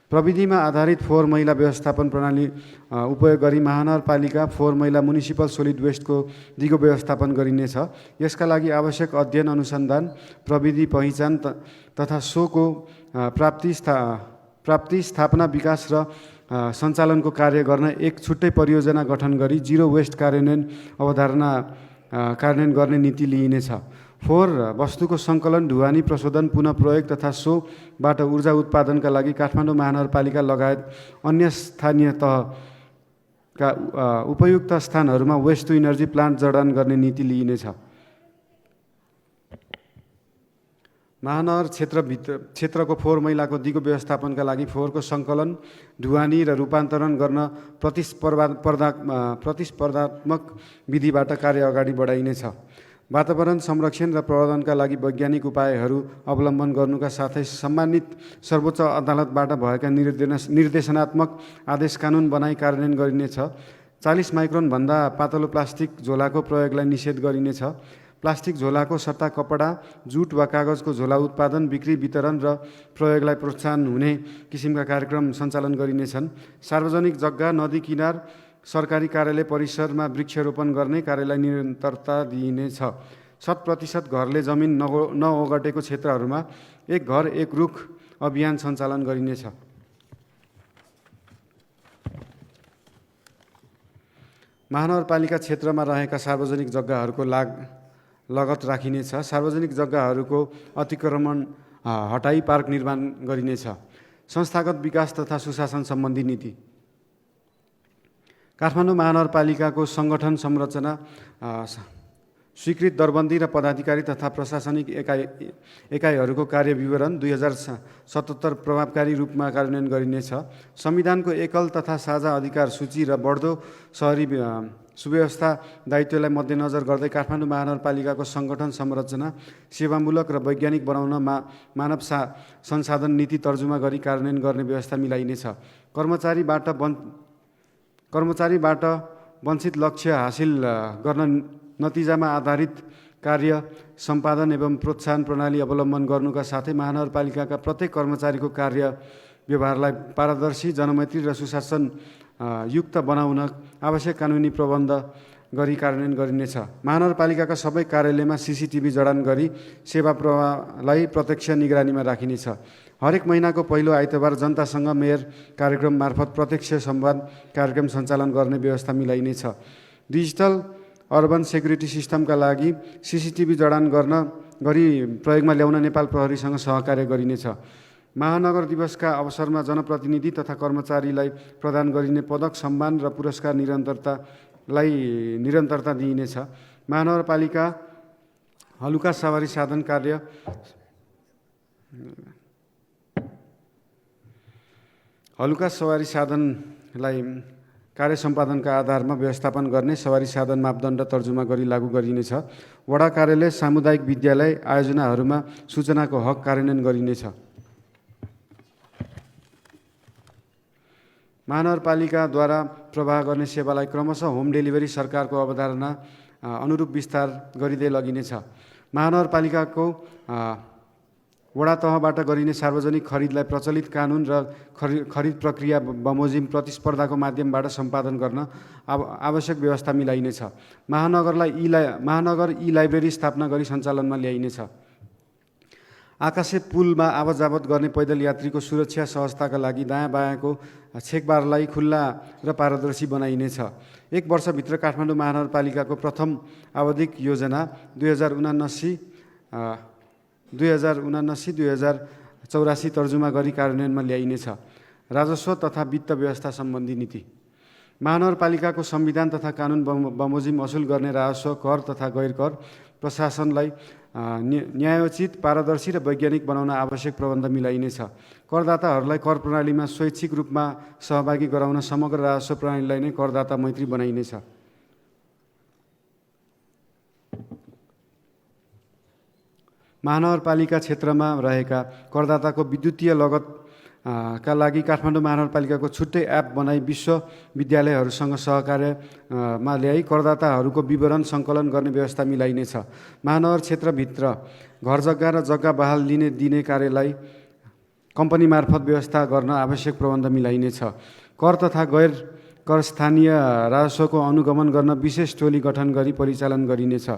प्रविधिमा आधारित फोहोर मैला व्यवस्थापन प्रणाली उपयोग गरी महानगरपालिका फोहोर मैला म्युनिसिपल सोलिड वेस्टको दिगो व्यवस्थापन गरिनेछ। यसका लागि आवश्यक अध्ययन, अनुसन्धान, प्रविधि पहिचान तथा सोको प्राप्ति, स्थापना, विकास र सञ्चालनको कार्य गर्न एक छुट्टै परियोजना गठन गरी जिरो वेस्ट कार्यान्वयन अवधारणा कार्यान्वयन गर्ने नीति लिइनेछ। फोहोर वस्तुको सङ्कलन, ढुवानी, प्रशोधन, पुनः प्रयोग तथा सोबाट ऊर्जा उत्पादनका लागि काठमाडौँ महानगरपालिका लगायत अन्य स्थानीय तहका उपयुक्त स्थानहरूमा वेस्ट टु इनर्जी प्लान्ट जडान गर्ने नीति लिइनेछ। महानगर क्षेत्रको फोहोर मैलाको दिगो व्यवस्थापनका लागि फोहोरको सङ्कलन, ढुवानी र रूपान्तरण गर्न प्रतिस्पर्धात्मक विधिबाट कार्य अगाडि बढाइनेछ। वातावरण संरक्षण र प्रवर्धनका लागि वैज्ञानिक उपायहरू अवलम्बन गर्नुका साथै सम्मानित सर्वोच्च अदालतबाट भएका निर्देशनात्मक आदेश कानुन बनाई कार्यान्वयन गरिनेछ। 40 माइक्रोनभन्दा पातलो प्लास्टिक झोलाको प्रयोगलाई निषेध गरिनेछ। प्लास्टिक झोलाको सट्टा कपडा, जुट वा कागजको झोला उत्पादन, बिक्री, वितरण र प्रयोगलाई प्रोत्साहन हुने किसिमका कार्यक्रम सञ्चालन गरिनेछन्। सार्वजनिक जग्गा, नदी किनार, सरकारी कार्यालय परिसरमा वृक्षरोपण गर्ने कार्यलाई निरन्तरता दिइनेछ। 100% घरले जमिन नओगटेको क्षेत्रहरूमा एक घर एक रुख अभियान सञ्चालन गरिनेछ। महानगरपालिका क्षेत्रमा रहेका सार्वजनिक जग्गाहरूको लगत राखिनेछ। सार्वजनिक जग्गाहरूको अतिक्रमण हटाई पार्क निर्माण गरिनेछ। संस्थागत विकास तथा सुशासन सम्बन्धी नीति। काठमाडौँ महानगरपालिकाको सङ्गठन संरचना स्वीकृत दरबन्दी र पदाधिकारी तथा प्रशासनिक एकाइहरूको कार्य विवरण 2077 प्रभावकारी रूपमा कार्यान्वयन गरिनेछ। संविधानको एकल तथा साझा अधिकार सूची र बढ्दो सहरी सुव्यवस्था दायित्वलाई मध्यनजर गर्दै काठमाडौँ महानगरपालिकाको सङ्गठन संरचना सेवामूलक र वैज्ञानिक बनाउन मानव संसाधन नीति तर्जुमा गरी कार्यान्वयन गर्ने व्यवस्था मिलाइनेछ। कर्मचारीबाट वञ्चित लक्ष्य हासिल गर्न नतिजामा आधारित कार्य सम्पादन एवं प्रोत्साहन प्रणाली अवलम्बन गर्नुका साथै महानगरपालिकाका प्रत्येक कर्मचारीको कार्य व्यवहारलाई पारदर्शी, जनमैत्री र सुशासन युक्त बनाउन आवश्यक कानुनी प्रबन्ध गरी कार्यान्वयन गरिनेछ। महानगरपालिकाका सबै कार्यालयमा सीसीटीभी जडान गरी सेवा प्रवाहलाई प्रत्यक्ष निगरानीमा राखिनेछ। हरेक महिनाको पहिलो आइतबार जनतासँग मेयर कार्यक्रम मार्फत प्रत्यक्ष संवाद कार्यक्रम सञ्चालन गर्ने व्यवस्था मिलाइनेछ। डिजिटल अर्बन सेक्युरिटी सिस्टमका लागि सीसीटीभी जडान गरी प्रयोगमा ल्याउन नेपाल प्रहरीसँग सहकार्य गरिनेछ। महानगर दिवसका अवसरमा जनप्रतिनिधि तथा कर्मचारीलाई प्रदान गरिने पदक, सम्मान र पुरस्कार निरन्तरता दिइनेछ। महानगरपालिका हलुका सवारी साधन साधनलाई कार्य सम्पादनका आधारमा व्यवस्थापन गर्ने सवारी साधन मापदण्ड तर्जुमा गरी लागू गरिनेछ। वडा कार्यालय, सामुदायिक विद्यालय आयोजनाहरूमा सूचनाको हक कार्यान्वयन गरिनेछ। महानगरपालिकाद्वारा प्रवाह गर्ने सेवालाई क्रमशः होम डेलिभरी सरकारको अवधारणा अनुरूप विस्तार गरिँदै लगिनेछ। महानगरपालिकाको वडा तहबाट गरिने सार्वजनिक खरिदलाई प्रचलित कानुन र खरिद प्रक्रिया बमोजिम प्रतिस्पर्धाको माध्यमबाट सम्पादन गर्न आवश्यक व्यवस्था मिलाइनेछ। महानगर ई लाइब्रेरी स्थापना गरी सञ्चालनमा ल्याइनेछ। आकाशे पुलमा आवतजावत गर्ने पैदल यात्रीको सुरक्षा सहजताका लागि दायाँ बायाँको छेकबारलाई खुल्ला र पारदर्शी बनाइनेछ। 1 वर्षभित्र काठमाडौँ महानगरपालिकाको प्रथम आवधिक योजना 2079-2084 तर्जुमा गरी कार्यान्वयनमा ल्याइनेछ। राजस्व तथा वित्त व्यवस्था सम्बन्धी नीति। महानगरपालिकाको संविधान तथा कानुन बमोजिम असुल गर्ने राजस्व, कर तथा गैर कर प्रशासनलाई न्यायोचित, पारदर्शी र वैज्ञानिक बनाउन आवश्यक प्रबन्ध मिलाइनेछ। करदाताहरूलाई कर प्रणालीमा स्वैच्छिक रूपमा सहभागी गराउन समग्र राजस्व प्रणालीलाई नै करदाता मैत्री बनाइनेछ। महानगरपालिका क्षेत्रमा रहेका करदाताको विद्युतीय लगत का लागि काठमाडौँ महानगरपालिकाको छुट्टै एप बनाई विश्वविद्यालयहरूसँग सहकार्यमा ल्याई करदाताहरूको विवरण सङ्कलन गर्ने व्यवस्था मिलाइनेछ। महानगर क्षेत्रभित्र घर जग्गा र जग्गा बहाल दिने कार्यलाई कम्पनी मार्फत व्यवस्था गर्न आवश्यक प्रबन्ध मिलाइनेछ। कर तथा गैर कर स्थानीय राजस्वको अनुगमन गर्न विशेष टोली गठन गरी परिचालन गरिनेछ।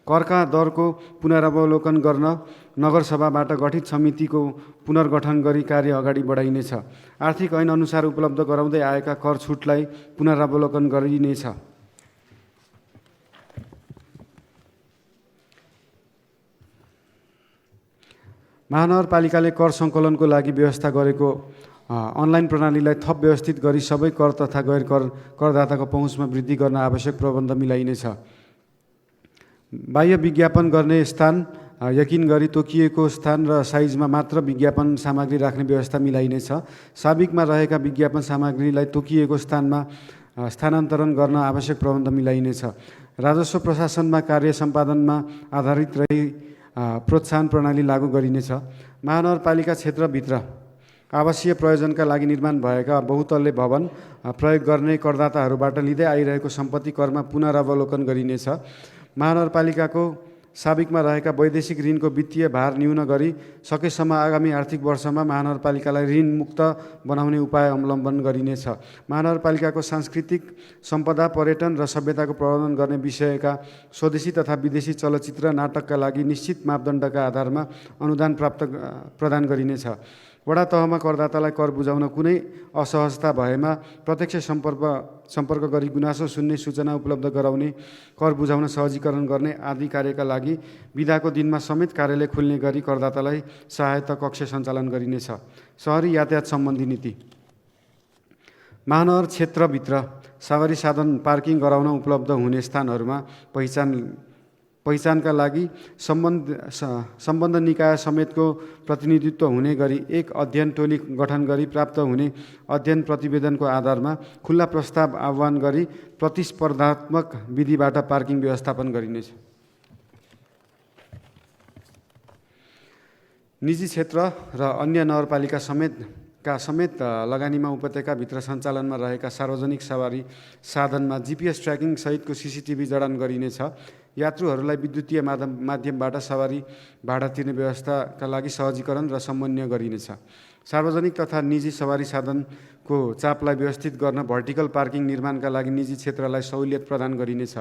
करका दरको पुनरावलोकन गर्न नगरसभाबाट गठित समितिको पुनर्गठन गरी कार्य अगाडि बढाइनेछ। आर्थिक ऐन अनुसार उपलब्ध गराउँदै आएका कर छुटलाई पुनरावलोकन गरिनेछ। महानगरपालिकाले कर सङ्कलनको लागि व्यवस्था गरेको अनलाइन प्रणालीलाई थप व्यवस्थित गरी सबै कर तथा गैर करदाताको पहुँचमा वृद्धि गर्न आवश्यक प्रबन्ध मिलाइनेछ। बाह्य विज्ञापन गर्ने स्थान यकिन गरी तोकिएको स्थान र साइजमा मात्र विज्ञापन सामग्री राख्ने व्यवस्था मिलाइनेछ। साबिकमा रहेका विज्ञापन सामग्रीलाई तोकिएको स्थानमा स्थानान्तरण गर्न आवश्यक प्रबन्ध मिलाइनेछ। राजस्व प्रशासनमा कार्य सम्पादनमा आधारित रही प्रोत्साहन प्रणाली लागू गरिनेछ। महानगरपालिका क्षेत्रभित्र आवासीय प्रयोजनका लागि निर्माण भएका बहुतल्ले भवन प्रयोग गर्ने करदाताहरूबाट लिँदै आइरहेको सम्पत्ति करमा पुनरावलोकन गरिनेछ। महानगरपालिकाको साबिकमा रहेका वैदेशिक ऋणको वित्तीय भार न्यून गरी सकेसम्म आगामी आर्थिक वर्षमा महानगरपालिकालाई ऋण मुक्त बनाउने उपाय अवलम्बन गरिनेछ। महानगरपालिकाको सांस्कृतिक सम्पदा, पर्यटन र सभ्यताको प्रवर्धन गर्ने विषयका स्वदेशी तथा विदेशी चलचित्र नाटकका लागि निश्चित मापदण्डका आधारमा अनुदान प्रदान गरिनेछ। वडा तहमा करदातालाई कर बुझाउन कुनै असहजता भएमा प्रत्यक्ष सम्पर्क गरी गुनासो सुन्ने, सूचना उपलब्ध गराउने, कर बुझाउन सहजीकरण गर्ने आदि कार्यका लागि बिदाको दिनमा समेत कार्यालय खुल्ने गरी करदातालाई सहायता कक्ष सञ्चालन गरिनेछ। सहरी यातायात सम्बन्धी नीति। महानगर क्षेत्रभित्र सवारी साधन पार्किङ गराउन उपलब्ध हुने स्थानहरूमा पहिचानका लागि सम्बन्ध निकाय समेतको प्रतिनिधित्व हुने गरी एक अध्ययन टोली गठन गरी प्राप्त हुने अध्ययन प्रतिवेदनको आधारमा खुल्ला प्रस्ताव आह्वान गरी प्रतिस्पर्धात्मक विधिबाट पार्किङ व्यवस्थापन गरिनेछ। निजी क्षेत्र र अन्य नगरपालिका समेत लगानीमा उपत्यकाभित्र सञ्चालनमा रहेका सार्वजनिक सवारी साधनमा GPS ट्र्याकिङ सहितको CCTV जडान गरिनेछ। यात्रुहरूलाई विद्युतीय माध्यमबाट सवारी भाडा तिर्ने व्यवस्थाका लागि सहजीकरण र समन्वय गरिनेछ। सार्वजनिक तथा निजी सवारी साधनको चापलाई व्यवस्थित गर्न भर्टिकल पार्किङ निर्माणका लागि निजी क्षेत्रलाई सहुलियत प्रदान गरिनेछ।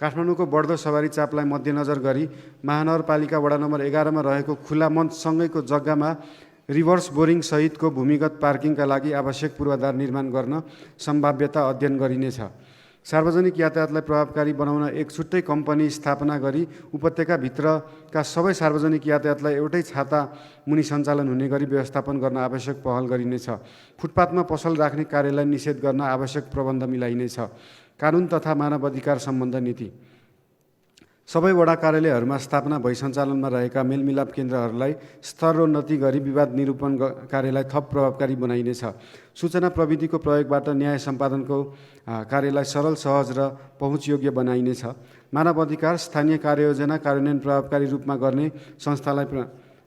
काठमाडौँको बढ्दो सवारी चापलाई मध्यनजर गरी महानगरपालिका वडा नम्बर 11 मा रहेको खुला मञ्चसँगैको जग्गामा रिभर्स बोरिङ सहितको भूमिगत पार्किङका लागि आवश्यक पूर्वाधार निर्माण गर्न सम्भाव्यता अध्ययन गरिनेछ। सार्वजनिक यातायातलाई प्रभावकारी बनाउन एक छुट्टै कम्पनी स्थापना गरी उपत्यकाभित्रका सबै सार्वजनिक यातायातलाई एउटै छाता मुनि सञ्चालन हुने गरी व्यवस्थापन गर्न आवश्यक पहल गरिनेछ। फुटपाथमा पसल राख्ने कार्यलाई निषेध गर्न आवश्यक प्रबन्ध मिलाइनेछ। कानुन तथा मानव अधिकार सम्बन्ध नीति सबै वडा कार्यालयहरूमा स्थापना भई सञ्चालनमा रहेका मेलमिलाप केन्द्रहरूलाई स्तरोन्नति गरी विवाद निरूपण कार्यलाई थप प्रभावकारी बनाइनेछ। सूचना प्रविधिको प्रयोगबाट न्याय सम्पादनको कार्यलाई सरल, सहज र पहुँचयोग्य बनाइनेछ। मानव अधिकार स्थानीय कार्ययोजना कार्यान्वयन प्रभावकारी रूपमा गर्ने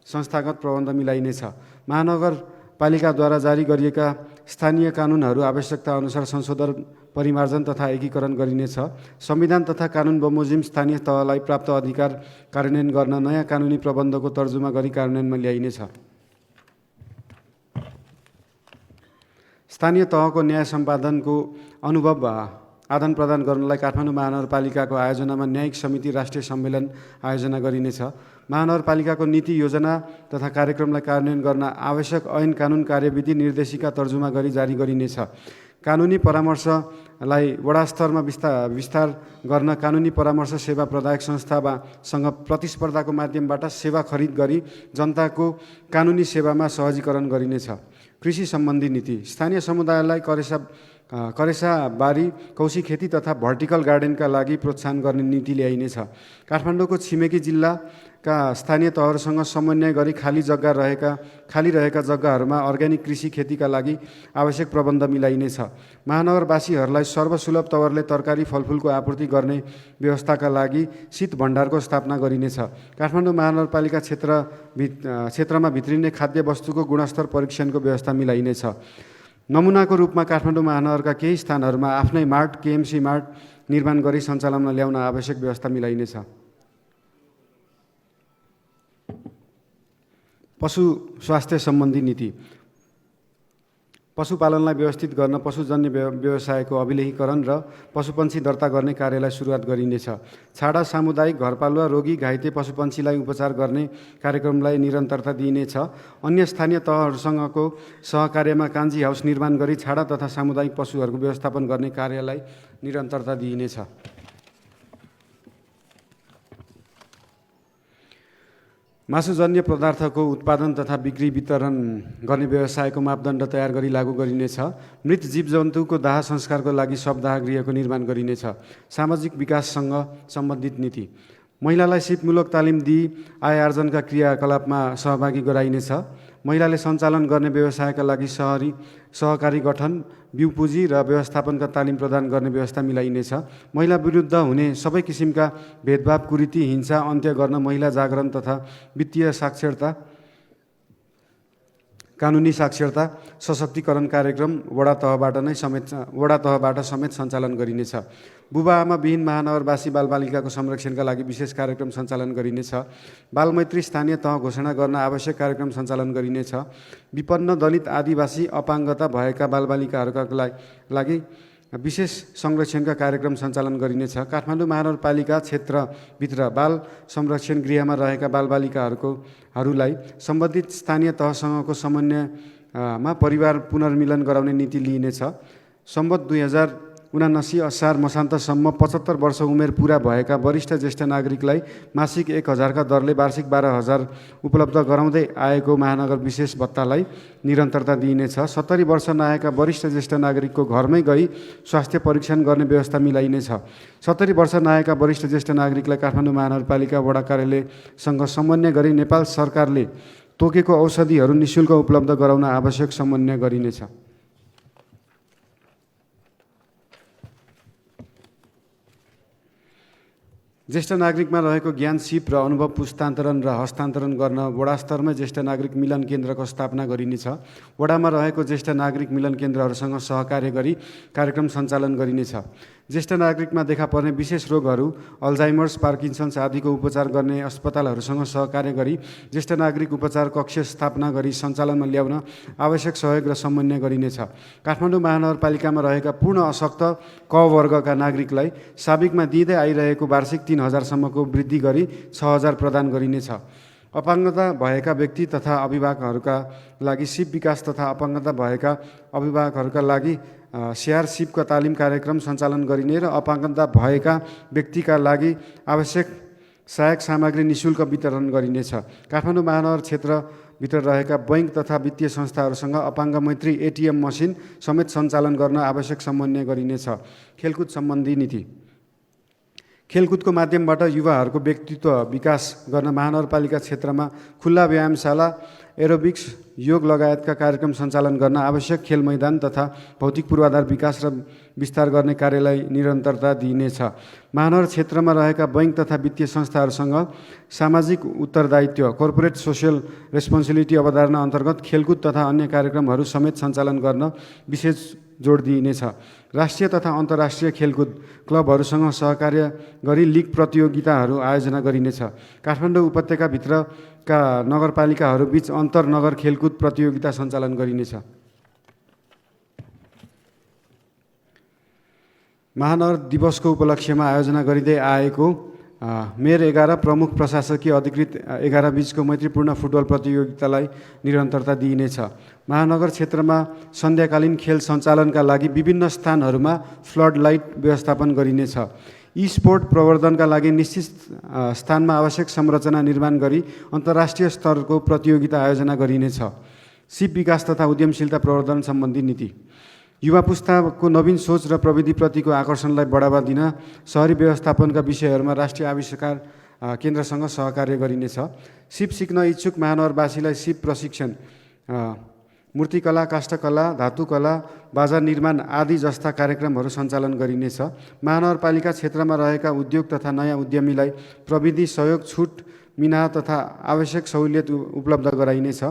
संस्थागत प्रबन्ध मिलाइनेछ। महानगरपालिकाद्वारा जारी गरिएका स्थानीय कानुनहरू आवश्यकता अनुसार संशोधन, परिमार्जन तथा एकीकरण गरिनेछ। संविधान तथा कानुन बमोजिम स्थानीय तहलाई प्राप्त अधिकार कार्यान्वयन गर्न नयाँ कानुनी प्रबन्धको तर्जुमा गरी कार्यान्वयनमा ल्याइनेछ। स्थानीय तहको न्याय सम्पादनको अनुभव आदान प्रदान गर्नलाई काठमाडौँ महानगरपालिकाको आयोजनामा न्यायिक समिति राष्ट्रिय सम्मेलन आयोजना गरिनेछ। महानगरपालिकाको नीति, योजना तथा कार्यक्रमलाई कार्यान्वयन गर्न आवश्यक ऐन, कानुन, कार्यविधि, निर्देशिका तर्जुमा गरी जारी गरिनेछ। कानुनी परामर्शलाई वडा स्तरमा विस्तार गर्न कानुनी परामर्श सेवा प्रदायक संस्थासँग प्रतिस्पर्धाको माध्यमबाट सेवा खरिद गरी जनताको कानुनी सेवामा सहजीकरण गरिनेछ। कृषि सम्बन्धी नीति स्थानीय समुदायलाई करेसा बारी, कौशी खेती तथा भर्टिकल गार्डनका लागि प्रोत्साहन गर्ने नीति ल्याइनेछ। काठमाडौँको छिमेकी जिल्लाका स्थानीय तहहरूसँग समन्वय गरी खाली रहेका जग्गाहरूमा अर्ग्यानिक कृषि खेतीका लागि आवश्यक प्रबन्ध मिलाइनेछ। महानगरवासीहरूलाई सर्वसुलभ तवरले तरकारी, फलफुलको आपूर्ति गर्ने व्यवस्थाका लागि शीत भण्डारको स्थापना गरिनेछ। काठमाडौँ महानगरपालिका क्षेत्रमा भित्रिने खाद्य वस्तुको गुणस्तर परीक्षणको व्यवस्था मिलाइनेछ। नमुनाको रूपमा काठमाडौँ महानगरका केही स्थानहरूमा आफ्नै मार्ट, KMC मार्ट निर्माण गरी सञ्चालनमा ल्याउन आवश्यक व्यवस्था मिलाइनेछ। पशु स्वास्थ्य सम्बन्धी नीति पशुपालनलाई व्यवस्थित गर्न पशुजन्य व्यवसायको अभिलेखीकरण र पशुपन्छी दर्ता गर्ने कार्यलाई सुरुवात गरिनेछ। छाडा सामुदायिक घरपालुवा रोगी घाइते पशुपन्छीलाई उपचार गर्ने कार्यक्रमलाई निरन्तरता दिइनेछ। अन्य स्थानीय तहहरूसँगको सहकार्यमा कान्जी हाउस निर्माण गरी छाडा तथा सामुदायिक पशुहरूको व्यवस्थापन गर्ने कार्यलाई निरन्तरता दिइनेछ। मासुजन्य पदार्थको उत्पादन तथा बिक्री वितरण गर्ने व्यवसायको मापदण्ड तयार गरी लागू गरिनेछ। मृत जीवजन्तुको दाह संस्कारको लागि शवदाह गृहको निर्माण गरिनेछ। सामाजिक विकाससँग सम्बन्धित नीति महिलालाई सिपमूलक तालिम दिई आय आर्जनका क्रियाकलापमा सहभागी गराइनेछ। महिलाले सञ्चालन गर्ने व्यवसायका लागि सहकारी गठन, बिउ पुँजी र व्यवस्थापनका तालिम प्रदान गर्ने व्यवस्था मिलाइनेछ। महिला विरुद्ध हुने सबै किसिमका भेदभाव, कुरीति, हिंसा अन्त्य गर्न महिला जागरण तथा वित्तीय साक्षरता, कानुनी साक्षरता, सशक्तिकरण कार्यक्रम वडा तहबाट समेत सञ्चालन गरिनेछ। बुबा आमा विहीन महानगरवासी बालबालिकाको संरक्षणका लागि विशेष कार्यक्रम सञ्चालन गरिनेछ। बालमैत्री स्थानीय तह घोषणा गर्न आवश्यक कार्यक्रम सञ्चालन गरिनेछ। विपन्न, दलित, आदिवासी, अपाङ्गता भएका बालबालिकाहरूका लागि विशेष संरक्षणका कार्यक्रम सञ्चालन गरिनेछ। काठमाडौँ महानगरपालिका क्षेत्रभित्र बाल संरक्षण गृहमा रहेका बालबालिकाहरूलाई सम्बन्धित स्थानीय तहसँगको समन्वयमा परिवार पुनर्मिलन गराउने नीति लिइनेछ। सम्बत 79 असार मसान्तसम्म 75 वर्ष उमेर पुरा भएका वरिष्ठ ज्येष्ठ नागरिकलाई मासिक 1,000 का दरले वार्षिक 12,000 उपलब्ध गराउँदै आएको महानगर विशेष भत्तालाई निरन्तरता दिइनेछ। 70 वर्ष नआएका वरिष्ठ ज्येष्ठ नागरिकको घरमै गई स्वास्थ्य परीक्षण गर्ने व्यवस्था मिलाइनेछ। 70 वर्ष नआएका वरिष्ठ ज्येष्ठ नागरिकलाई काठमाडौँ महानगरपालिका वडा कार्यालयसँग समन्वय गरी नेपाल सरकारले तोकेको औषधिहरू निःशुल्क उपलब्ध गराउन आवश्यक समन्वय गरिनेछ। ज्येष्ठ नागरिकमा रहेको ज्ञान सिप र अनुभव पुस्तान्तरण र हस्तान्तरण गर्न वडा स्तरमै ज्येष्ठ नागरिक मिलन केन्द्रको स्थापना गरिनेछ। वडामा रहेको ज्येष्ठ नागरिक मिलन केन्द्रहरूसँग सहकार्य गरी कार्यक्रम सञ्चालन गरिनेछ। ज्येष्ठ नागरिकमा देखा पर्ने विशेष रोगहरू, अल्जाइमर्स, पार्किन्सन्स आदिको उपचार गर्ने अस्पतालहरूसँग सहकार्य गरी ज्येष्ठ नागरिक उपचार कक्ष स्थापना गरी सञ्चालनमा ल्याउन आवश्यक सहयोग र समन्वय गरिनेछ। काठमाडौँ महानगरपालिकामा रहेका पूर्ण अशक्त क वर्गका नागरिकलाई साबिकमा दिँदै आइरहेको वार्षिक 3,000 सम्मको वृद्धि गरी 6,000 प्रदान गरिनेछ। अपाङ्गता भएका व्यक्ति तथा अभिभावकहरूका लागि सिप विकास तथा अपाङ्गता भएका अभिभावकहरूका लागि स्याहार सिपका तालिम कार्यक्रम सञ्चालन गरिने र अपाङ्गता भएका व्यक्तिका लागि आवश्यक सहायक सामग्री निःशुल्क वितरण गरिनेछ। काठमाडौँ महानगर क्षेत्रभित्र रहेका बैंक तथा वित्तीय संस्थाहरूसँग अपाङ्ग मैत्री एटिएम मसिन समेत सञ्चालन गर्न आवश्यक समन्वय गरिनेछ। खेलकुद सम्बन्धी नीति। खेलकुदको माध्यमबाट युवाहरूको व्यक्तित्व विकास गर्न महानगरपालिका क्षेत्रमा खुल्ला व्यायामशाला, एरोबिक्स, योग लगायतका कार्यक्रम सञ्चालन गर्न आवश्यक खेल मैदान तथा भौतिक पूर्वाधार विकास र विस्तार गर्ने कार्यलाई निरन्तरता दिइनेछ। महानगर क्षेत्रमा रहेका बैंक तथा वित्तीय संस्थाहरूसँग सामाजिक उत्तरदायित्व कर्पोरेट सोसियल रेस्पोन्सिबिलिटी अवधारणा अन्तर्गत खेलकुद तथा अन्य कार्यक्रमहरू समेत सञ्चालन गर्न विशेष जोड दिइनेछ। राष्ट्रिय तथा अन्तर्राष्ट्रिय खेलकुद क्लबहरूसँग सहकार्य गरी लिग प्रतियोगिताहरू आयोजना गरिनेछ। काठमाडौँ उपत्यकाभित्रका नगरपालिकाहरूबीच अन्तर्नगर खेलकुद प्रतियोगिता सञ्चालन गरिनेछ। महानगर दिवसको उपलक्ष्यमा आयोजना गरिँदै आएको मेयर 11 प्रमुख प्रशासकीय अधिकृत 11 बीचको मैत्रीपूर्ण फुटबल प्रतियोगितालाई निरन्तरता दिइनेछ। महानगर क्षेत्रमा सन्ध्याकालीन खेल सञ्चालनका लागि विभिन्न स्थानहरूमा फ्लड लाइट व्यवस्थापन गरिनेछ। ई स्पोर्ट प्रवर्धनका लागि निश्चित स्थानमा आवश्यक संरचना निर्माण गरी अन्तर्राष्ट्रिय स्तरको प्रतियोगिता आयोजना गरिनेछ। सिप विकास तथा उद्यमशीलता प्रवर्धन सम्बन्धी नीति। युवा पुस्ताको नवीन सोच र प्रविधिप्रतिको आकर्षणलाई बढावा दिन शहरी व्यवस्थापनका विषयहरूमा राष्ट्रिय आविष्कार केन्द्रसँग सहकार्य गरिनेछ। सिप सिक्न इच्छुक महानगरवासीलाई सिप प्रशिक्षण, मूर्तिकला, काष्ठकला, धातुकला, बाजार निर्माण आदि जस्ता कार्यक्रमहरू सञ्चालन गरिनेछ। महानगरपालिका क्षेत्रमा रहेका उद्योग तथा नयाँ उद्यमीलाई प्रविधि सहयोग, छुट, मिनाह तथा आवश्यक सहुलियत उपलब्ध गराइनेछ।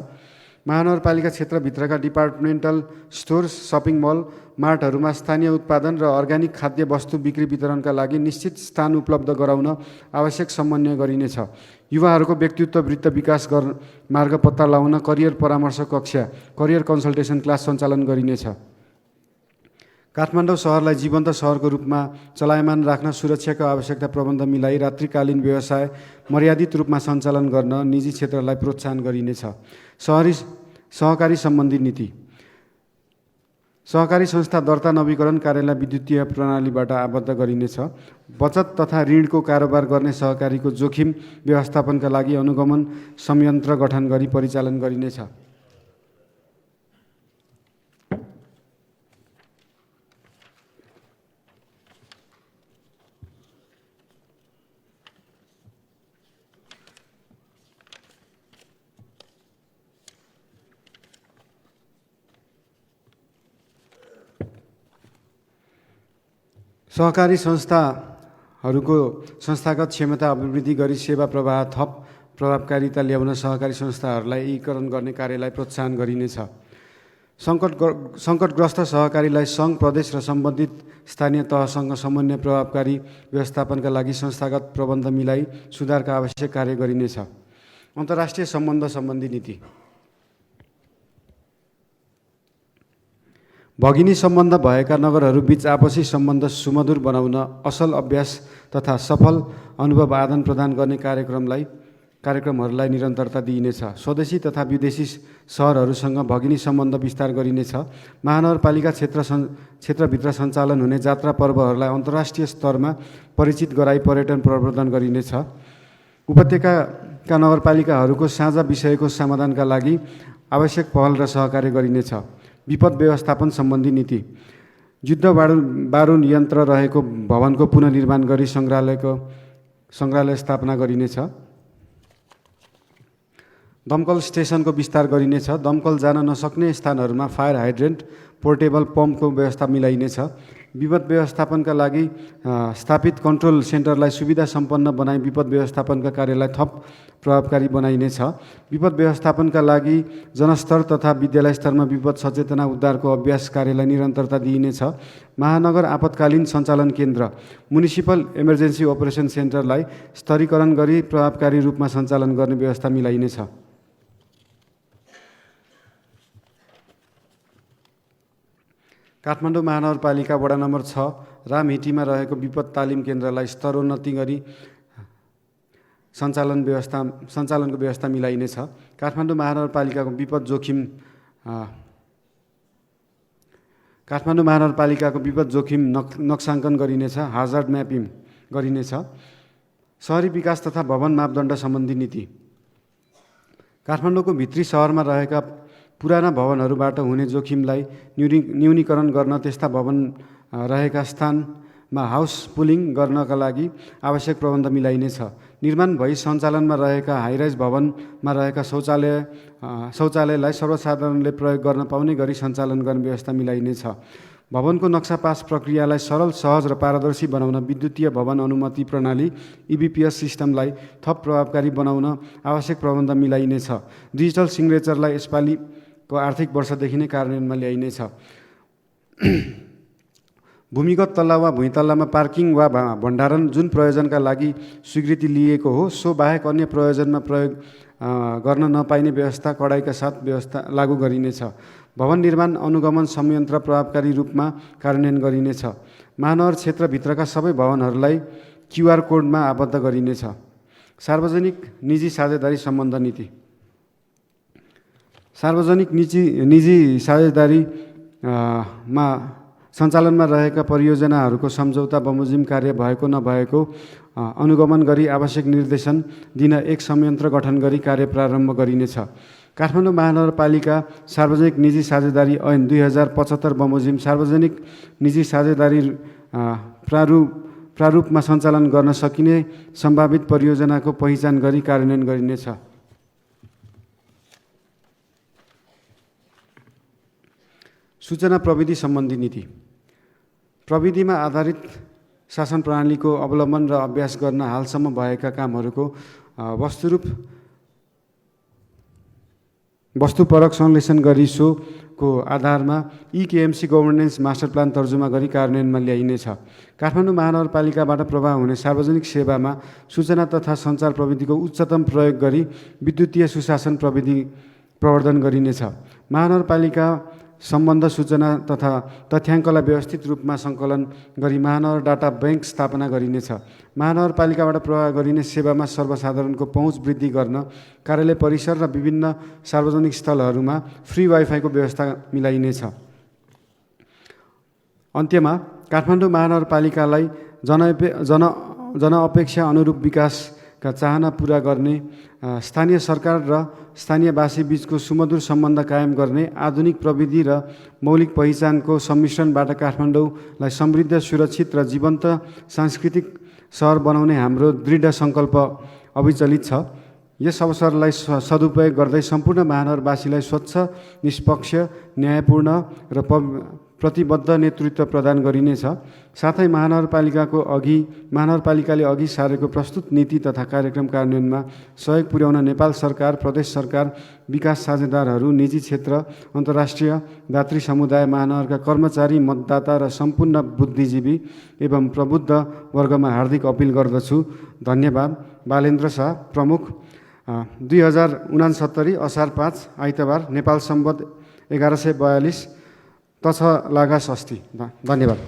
महानगरपालिका क्षेत्रभित्रका डिपार्टमेन्टल स्टोर, सपिङ मल, मार्टहरूमा स्थानीय उत्पादन र अर्ग्यानिक खाद्य वस्तु बिक्री वितरणका लागि निश्चित स्थान उपलब्ध गराउन आवश्यक समन्वय गरिनेछ। युवाहरूको व्यक्तित्व वृत्त विकास मार्ग पत्ता लगाउन करियर परामर्श कक्षा, करियर कन्सल्टेसन क्लास सञ्चालन गरिनेछ। काठमाडौँ सहरलाई जीवन्त सहरको रूपमा चलायमान राख्न सुरक्षाको आवश्यकता प्रबन्ध मिलाई रात्रिकालीन व्यवसाय मर्यादित रूपमा सञ्चालन गर्न निजी क्षेत्रलाई प्रोत्साहन गरिनेछ। सहकारी सम्बन्धी नीति। सहकारी संस्था दर्ता नवीकरण कार्यालय विद्युतीय प्रणालीबाट आबद्ध गरिनेछ। बचत तथा ऋणको कारोबार गर्ने सहकारीको जोखिम व्यवस्थापनका लागि अनुगमन संयन्त्र गठन गरी परिचालन गरिनेछ। सहकारी संस्थाहरूको संस्थागत क्षमता अभिवृद्धि गरी सेवा प्रवाह थप प्रभावकारिता ल्याउन सहकारी संस्थाहरूलाई एकीकरण गर्ने कार्यलाई प्रोत्साहन गरिनेछ। सङ्कटग्रस्त सहकारीलाई सङ्घ, प्रदेश र सम्बन्धित स्थानीय तहसँग समन्वय प्रभावकारी व्यवस्थापनका लागि संस्थागत प्रबन्ध मिलाई सुधारका आवश्यक कार्य गरिनेछ। अन्तर्राष्ट्रिय सम्बन्ध सम्बन्धी नीति। भगिनी सम्बन्ध भएका नगरहरूबीच आपसी सम्बन्ध सुमधुर बनाउन असल अभ्यास तथा सफल अनुभव आदान प्रदान गर्ने कार्यक्रमहरूलाई निरन्तरता दिइनेछ। स्वदेशी तथा विदेशी सहरहरूसँग भगिनी सम्बन्ध विस्तार गरिनेछ। महानगरपालिका क्षेत्रभित्र सञ्चालन हुने जात्रा पर्वहरूलाई अन्तर्राष्ट्रिय स्तरमा परिचित गराई पर्यटन प्रवर्धन गरिनेछ। उपत्यकाका नगरपालिकाहरूको साझा विषयको समाधानका लागि आवश्यक पहल र सहकार्य गरिनेछ। विपद व्यवस्थापन सम्बन्धी नीति। युद्ध बारुद यन्त्र रहेको भवनको पुनर्निर्माण गरी सङ्ग्रहालय स्थापना गरिनेछ। दमकल स्टेसनको विस्तार गरिनेछ। दमकल जान नसक्ने स्थानहरूमा फायर हाइड्रेन्ट पोर्टेबल पम्पको व्यवस्था मिलाइनेछ। विपद व्यवस्थापनका लागि स्थापित कन्ट्रोल सेन्टरलाई सुविधा सम्पन्न बनाई विपद व्यवस्थापनका कार्यलाई थप प्रभावकारी बनाइनेछ। विपद व्यवस्थापनका लागि जनस्तर तथा विद्यालय स्तरमा विपद सचेतना उद्धारको अभ्यास कार्यलाई निरन्तरता दिइनेछ। महानगर आपतकालीन सञ्चालन केन्द्र म्युनिसिपल इमर्जेन्सी अपरेसन सेन्टरलाई स्तरीकरण गरी प्रभावकारी रूपमा सञ्चालन गर्ने व्यवस्था मिलाइनेछ। काठमाडौँ महानगरपालिका वडा नम्बर 6 रामहिटीमा रहेको विपद तालिम केन्द्रलाई स्तरोन्नति गरी सञ्चालनको व्यवस्था मिलाइनेछ। काठमाडौँ महानगरपालिकाको विपद जोखिम नक्साङ्कन गरिनेछ। हाजार्ड म्यापिङ गरिनेछ। शहरी विकास तथा भवन मापदण्ड सम्बन्धी नीति। काठमाडौँको भित्री शहरमा रहेका पुराना भवनहरूबाट हुने जोखिमलाई न्यूनीकरण गर्न त्यस्ता भवन रहेका स्थानमा हाउस पुलिङ गर्नका लागि आवश्यक प्रबन्ध मिलाइनेछ। निर्माण भई सञ्चालनमा रहेका हाइराइज भवनमा रहेका शौचालयलाई सर्वसाधारणले प्रयोग गर्न पाउने गरी सञ्चालन गर्ने व्यवस्था मिलाइनेछ। भवनको नक्सा पास प्रक्रियालाई सरल, सहज र पारदर्शी बनाउन विद्युतीय भवन अनुमति प्रणाली EBPS सिस्टमलाई थप प्रभावकारी बनाउन आवश्यक प्रबन्ध मिलाइनेछ। डिजिटल सिग्नेचरलाई यसपालिको आर्थिक वर्षदेखि नै कार्यान्वयनमा ल्याइनेछ। भूमिगत तल्ला वा भुइँतल्लामा पार्किङ वा भण्डारण जुन प्रयोजनका लागि स्वीकृति लिएको हो सो बाहेक अन्य प्रयोजनमा प्रयोग गर्न नपाइने व्यवस्था कडाइका साथ व्यवस्था लागू गरिनेछ। भवन निर्माण अनुगमन संयन्त्र प्रभावकारी रूपमा कार्यान्वयन गरिनेछ। महानगर क्षेत्रभित्रका सबै भवनहरूलाई QR कोडमा आबद्ध गरिनेछ। सार्वजनिक निजी साझेदारी सम्बन्ध नीति। सार्वजनिक निजी साझेदारीमा सञ्चालनमा रहेका परियोजनाहरूको सम्झौता बमोजिम कार्य भएको नभएको अनुगमन गरी आवश्यक निर्देशन दिन एक संयन्त्र गठन गरी कार्य प्रारम्भ गरिनेछ। काठमाडौँ महानगरपालिका सार्वजनिक निजी साझेदारी ऐन 2075 बमोजिम सार्वजनिक निजी साझेदारी प्रारूपमा सञ्चालन गर्न सकिने सम्भावित परियोजनाको पहिचान गरी कार्यान्वयन गरिनेछ। सूचना प्रविधि सम्बन्धी नीति। प्रविधिमा आधारित शासन प्रणालीको अवलम्बन र अभ्यास गर्न हालसम्म भएका कामहरूको वस्तुपरक संश्लेषण गरी सोको आधारमा EKMC गभर्नेन्स मास्टर प्लान तर्जुमा गरी कार्यान्वयनमा ल्याइनेछ। काठमाडौँ महानगरपालिकाबाट प्रवाह हुने सार्वजनिक सेवामा सूचना तथा सञ्चार प्रविधिको उच्चतम प्रयोग गरी विद्युतीय सुशासन प्रविधि प्रवर्धन गरिनेछ। महानगरपालिका सम्बन्ध सूचना तथा तथ्याङ्कलाई व्यवस्थित रूपमा सङ्कलन गरी महानगर डाटा बैंक स्थापना गरिनेछ। महानगरपालिकाबाट प्रवाह गरिने सेवामा सर्वसाधारणको पहुँच वृद्धि गर्न कार्यालय परिसर र विभिन्न सार्वजनिक स्थलहरूमा फ्री वाइफाईको व्यवस्था मिलाइनेछ। अन्त्यमा काठमाडौँ महानगरपालिकालाई जनअपेक्षा अनुरूप विकासका चाहना पुरा गर्ने, स्थानीय सरकार र स्थानीयवासी बीचको सुमधुर सम्बन्ध कायम गर्ने, आधुनिक प्रविधि र मौलिक पहिचानको सम्मिश्रणबाट काठमाडौँलाई समृद्ध, सुरक्षित र जीवन्त सांस्कृतिक सहर बनाउने हाम्रो दृढ सङ्कल्प अविचलित छ। यस अवसरलाई सदुपयोग गर्दै सम्पूर्ण महानगरवासीलाई स्वच्छ, निष्पक्ष, न्यायपूर्ण र प्रतिबद्ध नेतृत्व प्रदान गरिनेछ। साथै महानगरपालिकाले अघि सारेको प्रस्तुत नीति तथा कार्यक्रम कार्यान्वयनमा सहयोग पुर्याउन नेपाल सरकार, प्रदेश सरकार, विकास साझेदारहरू, निजी क्षेत्र, अन्तर्राष्ट्रिय दात्री समुदाय, महानगरका कर्मचारी, मतदाता र सम्पूर्ण बुद्धिजीवी एवं प्रबुद्ध वर्गमा हार्दिक अपील गर्दछु। धन्यवाद। बालेन्द्र शाह, प्रमुख, 2069 असार 5 आइतबार, नेपाल सम्वत 1142 तछ लागा षष्ठी। धन्यवाद।